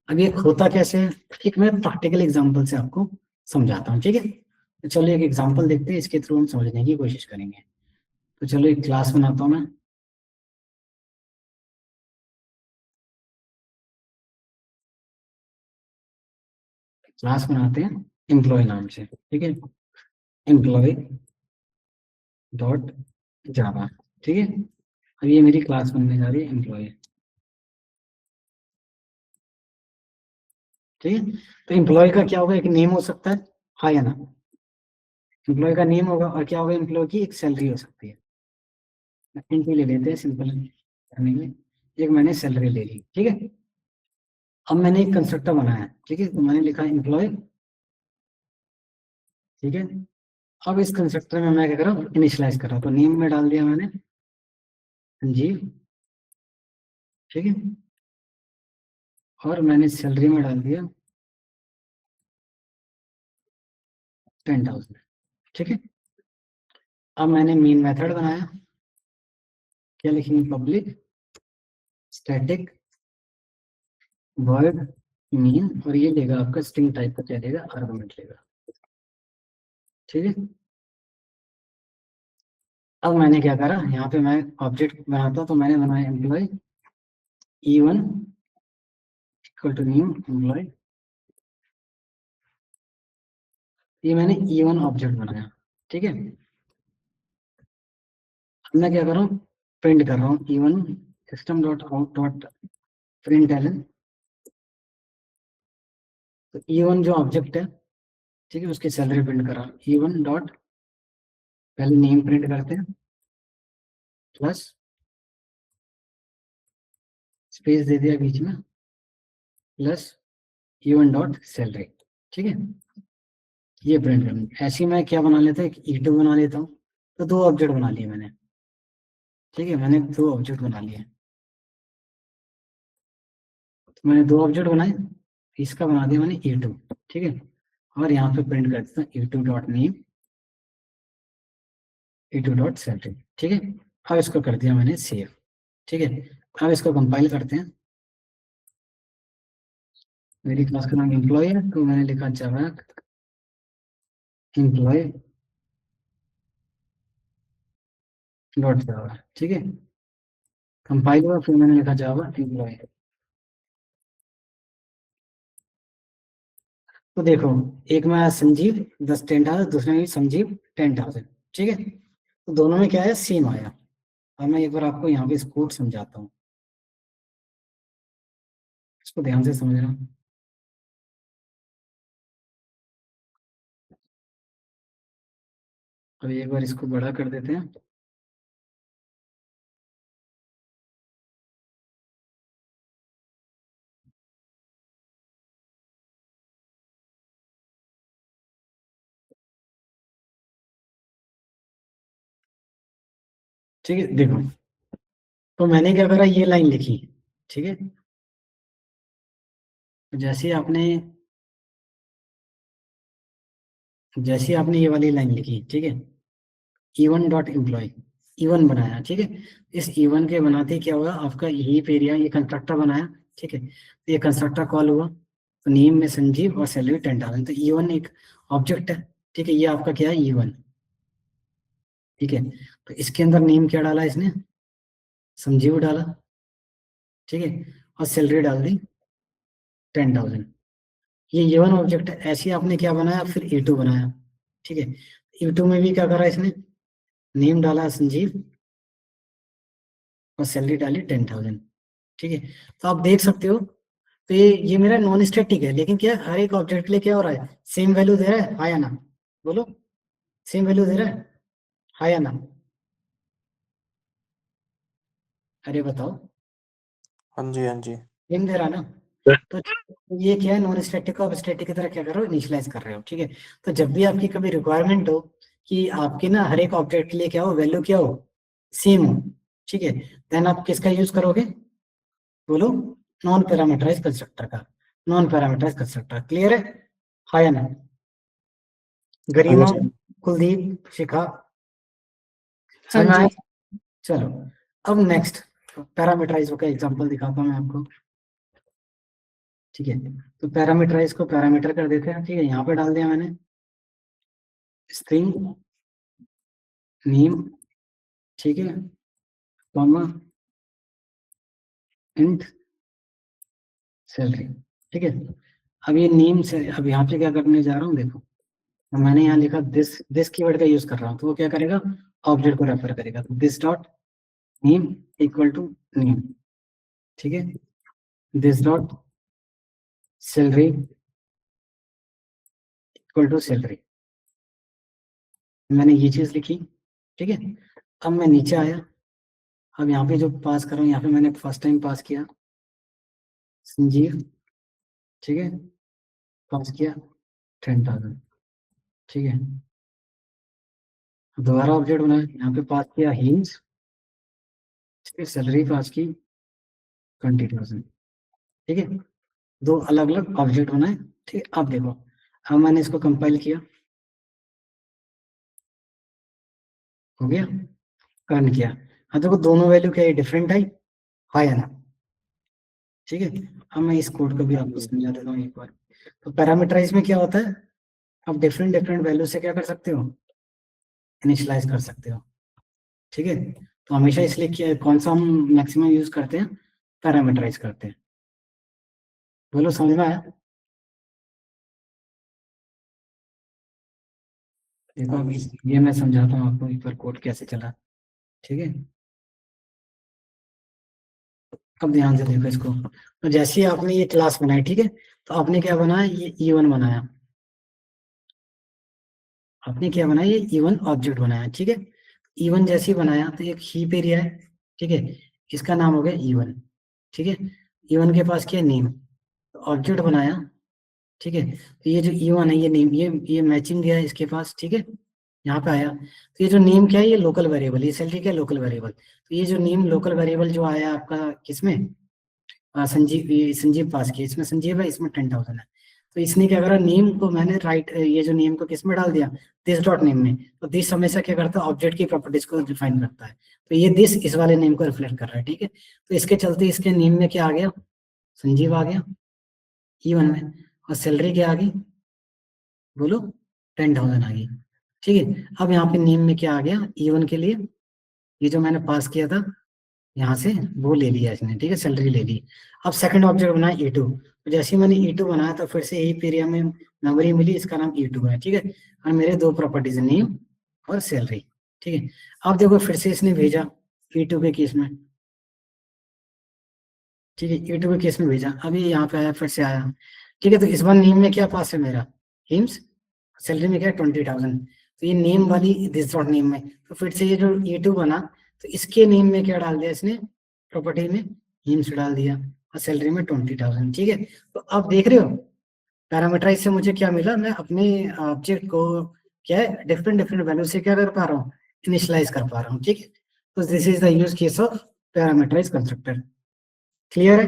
अब ये होता कैसे है, एक मैं प्रैक्टिकल एग्जांपल से आपको समझाता हूँ, ठीक है। तो चलो एक एग्जांपल देखते हैं, इसके थ्रू हम समझने की कोशिश करेंगे। तो चलो एक क्लास बनाता हूँ मैं, क्लास बनाते हैं एम्प्लॉय नाम से, ठीक है, एम्प्लॉय डॉट जावा, ठीक है। अब ये मेरी क्लास बनने जा रही है एम्प्लॉय, ठीक है। तो एम्प्लॉय का क्या होगा, एक नेम हो सकता है, हाँ या ना, एम्प्लॉय का नेम होगा, और क्या होगा, एम्प्लॉय की एक सैलरी हो सकती है। इंट ले लेते हैं सिंपल करने में, एक मैंने सैलरी ले ली, ठीक है। अब मैंने एक कंस्ट्रक्टर बनाया, ठीक है, तो मैंने लिखा एम्प्लॉय, ठीक है। अब इस कंस्ट्रक्टर में मैं क्या कर रहा हूँ, इनिशियलाइज कर रहा हूँ, तो नेम में डाल दिया मैंने संजीव, ठीक है, और मैंने सैलरी में डाल दिया 10,000, ठीक है। अब मैंने मेन मेथड बनाया, क्या लिखेंगे, पब्लिक स्टैटिक वर्ड मीन, और ये लेगा आपका स्ट्रिंग टाइप का, क्या लेगा, आर्गुमेंट लेगा, ठीक है। अब मैंने क्या करा, यहाँ पे मैं ऑब्जेक्ट बनाता हूँ, तो मैंने बनाया employee E1 equal to new employee, ये मैंने E1 ऑब्जेक्ट बनाया, ठीक है। अब मैं क्या कर रहा हूँ, प्रिंट कर रहा हूँ E1 system dot out dot println एलन, तो E1 जो ऑब्जेक्ट है, ठीक है, उसकी सैलरी प्रिंट कर रहा हूँ, E1 डॉट, पहले नेम प्रिंट करते हैं, प्लस स्पेस दे दिया बीच में, प्लस E1 डॉट सैलरी, ठीक है। ये प्रिंट करना, ऐसे ही मैं क्या बना लेता हूँ, एक E2 बना लेता हूँ, तो दो ऑब्जेक्ट बना लिए मैंने, ठीक है, मैंने दो ऑब्जेक्ट बना लिए, तो मैंने दो ऑब्जेक्ट बनाए, इसका बना दिया मैंने E2, ठीक है, और यहाँ पे प्रिंट कर देता हूँ E2 dot name, E2 dot salary, ठीक है। अब इसको कर दिया मैंने सेव, ठीक है। अब इसको कंपाइल करते हैं, मेरी क्लास का नाम एम्प्लॉय है, तो मैंने लिखा जावा एम्प्लॉय डॉट जावा, ठीक है। कंपाइल हुआ, फिर मैंने लिखा जावा एम्प्लॉय, तो देखो, एक में आया संजीव 10,000, दूसरे में भी संजीव 10,000, ठीक है। तो दोनों में क्या है, सेम आया। अब मैं एक बार आपको यहाँ पे कोड समझाता हूँ, इसको ध्यान से समझना। अभी एक बार इसको बड़ा कर देते हैं। ठीक है, देखो तो मैंने क्या करा, ये लाइन लिखी, ठीक है। जैसे आपने ये वाली लाइन लिखी, ठीक है, E1 डॉट एम्प्लॉय, E1 बनाया, ठीक है। इस E1 के बनाते ही क्या हुआ, आपका हीप एरिया, ये कंस्ट्रक्टर बनाया, ठीक है। तो ये कंस्ट्रक्टर कॉल हुआ, तो नेम में संजीव और सैलरी 10,000, तो E1 एक ऑब्जेक्ट है, ठीक है। ये आपका क्या है, E1, ठीक है। तो इसके अंदर नेम क्या डाला इसने, संजीव डाला, ठीक है, और सैलरी डाल दी 10,000। ये E1 ऑब्जेक्ट है। ऐसे ही आपने क्या बनाया, फिर E2 बनाया, ठीक है। E2 में भी क्या करा इसने, नेम डाला संजीव और सैलरी डाली 10,000, ठीक है। तो आप देख सकते हो, तो ये मेरा नॉन स्टैटिक है, लेकिन क्या हर एक ऑब्जेक्ट के लिए क्या हो रहा है, सेम वैल्यू दे रहा है, हाँ या ना, बोलो, सेम वैल्यू दे रहा है, हाँ या ना, अरे बताओ, हाँ जी, हाँ जी। सेम दे रहा ना। तो ये क्या है, नॉन स्टैटिक को स्टैटिक की तरह क्या कर रहे हो, इनिशियलाइज कर रहे हो, ठीक है। तो जब भी आपकी कभी रिक्वायरमेंट हो कि आपके ना हर एक ऑब्जेक्ट के लिए क्या हो, वैल्यू क्या हो, सेम हो, ठीक है, देन आप किसका यूज करोगे, बोलो, नॉन पैरामीटराइज कंस्ट्रक्टर का, नॉन पैरामीटराइज कंस्ट्रक्टर, क्लियर है, हाँ या ना, गरिमा, कुलदीप, शिखा, हाँ समझ में आया? जी। चलो अब नेक्स्ट पैरामीटराइज का एग्जांपल दिखाता हूँ मैं आपको, ठीक है। तो पैरामीटराइज को पैरामीटर कर देते हैं, ठीक है, यहाँ पे डाल दिया मैंने स्ट्रिंग नेम, ठीक है, कॉमा इंट सैलरी, ठीक है। अब ये नेम से, अब यहाँ पे क्या करने जा रहा हूँ, देखो तो मैंने यहाँ लिखा दिस कीवर्ड का यूज कर रहा हूँ, तो वो क्या करेगा, ऑब्जेक्ट को रेफर करेगा, तो this dot name equal to name, ठीक है, this dot salary equal to salary, मैंने ये चीज लिखी, ठीक है। अब मैं नीचे आया, अब यहाँ पे जो पास कर रहा हूँ, यहाँ पे मैंने फर्स्ट टाइम पास किया संजीव, ठीक है, पास किया 10,000, ठीक है। दोबारा ऑब्जेक्ट बनाया, यहाँ पे पास किया हिंस, सैलरी पास की 20,000, ठीक है। दो अलग अलग ऑब्जेक्ट बनाए, ठीक है। अब देखो, अब मैंने इसको कंपाइल किया, हो गया, रन किया, हाँ देखो दोनों वैल्यू क्या है, डिफरेंट है, हाँ या ना, ठीक है। अब मैं इस कोड को भी आपको समझा देता हूँ एक बार। तो पैरामीटराइज में क्या होता है, आप डिफरेंट डिफरेंट वैल्यू से क्या कर सकते हो, इनिशियलाइज कर सकते हो, ठीक है। तो हमेशा इसलिए क्या, कौन सा हम मैक्सिमम यूज करते हैं, पैरामीटराइज करते हैं, बोलो समझ में आया। देखो अभी ये मैं समझाता हूँ आपको एक बार कोड कैसे चला, ठीक है। अब ध्यान से देखो इसको, तो जैसे ही आपने ये क्लास बनाई, ठीक है, तो आपने क्या बनाया, ये E1 बनाया, आपने क्या बनाया, ये E1 ऑब्जेक्ट बनाया, ठीक है। E1 जैसे ही बनाया तो एक हीप एरिया है, ठीक है, इसका नाम हो गया E1, ठीक है। E1 के पास क्या नेम, ऑब्जेक्ट बनाया, ठीक है। तो ये जो E1 है, ये नेम, ये मैचिंग दिया है इसके पास, ठीक है, यहाँ पे आया। तो ये जो नेम क्या है, ये लोकल वेरिएबल, ये सैलरी क्या है, लोकल वेरिएबल। तो ये जो नेम लोकल वेरिएबल जो आया आपका किसमें, संजीव, ये संजीव पास किया, इसमें संजीव है, इसमें 10,000 है। तो इसने क्या करा, नेम को मैंने राइट, ये जो नेम को किस में डाल दिया, दिस डॉट नेम में। तो दिस हमेशा क्या करता है, ऑब्जेक्ट की प्रॉपर्टीज को डिफाइन करता है, तो ये दिस इस वाले नेम को रिफ्लेक्ट कर रहा है, ठीक है। तो इसके चलते इसके नेम में क्या आ गया, संजीव आ गया E1 में, और सैलरी क्या आ गई, बोलो 10,000 आ गई, ठीक है। अब यहाँ पे नेम में क्या आ गया, E1 के लिए ये जो मैंने पास किया था यहाँ से वो ले लिया इसने, ठीक है, सैलरी ले ली। अब सेकंड ऑब्जेक्ट बनाया E2, तो जैसे ही मैंने E2 बनाया तो फिर से यही एरिया में मेमोरी मिली, इसका नाम E2 है, ठीक है। और मेरे दो प्रॉपर्टीज नेम और सैलरी, ठीक है। अब देखो फिर से इसने भेजा E2 के केस में, ठीक है, E2 के केस में भेजा, अभी यहाँ पे आया, फिर से आया, ठीक है। तो इस बार नेम में क्या पास है मेरा, हिम्स, सैलरी में क्या है 20,000। तो ये नेम वाली दिस डॉट नेम में, तो फिर से ये जो E2 बना तो इसके नेम में क्या डाल दिया इसने, प्रॉपर्टी में हिम्स डाल दिया और सैलरी में 20,000। ठीक है, तो अब देख रहे हो पैरामीटराइज से मुझे क्या मिला, मैं अपने ऑब्जेक्ट को क्या है डिफरेंट डिफरेंट वैल्यू से क्या कर पा रहा हूँ, इनिशियलाइज कर पा रहा हूँ। ठीक है, तो this is the use case of parameterize constructor. Clear है?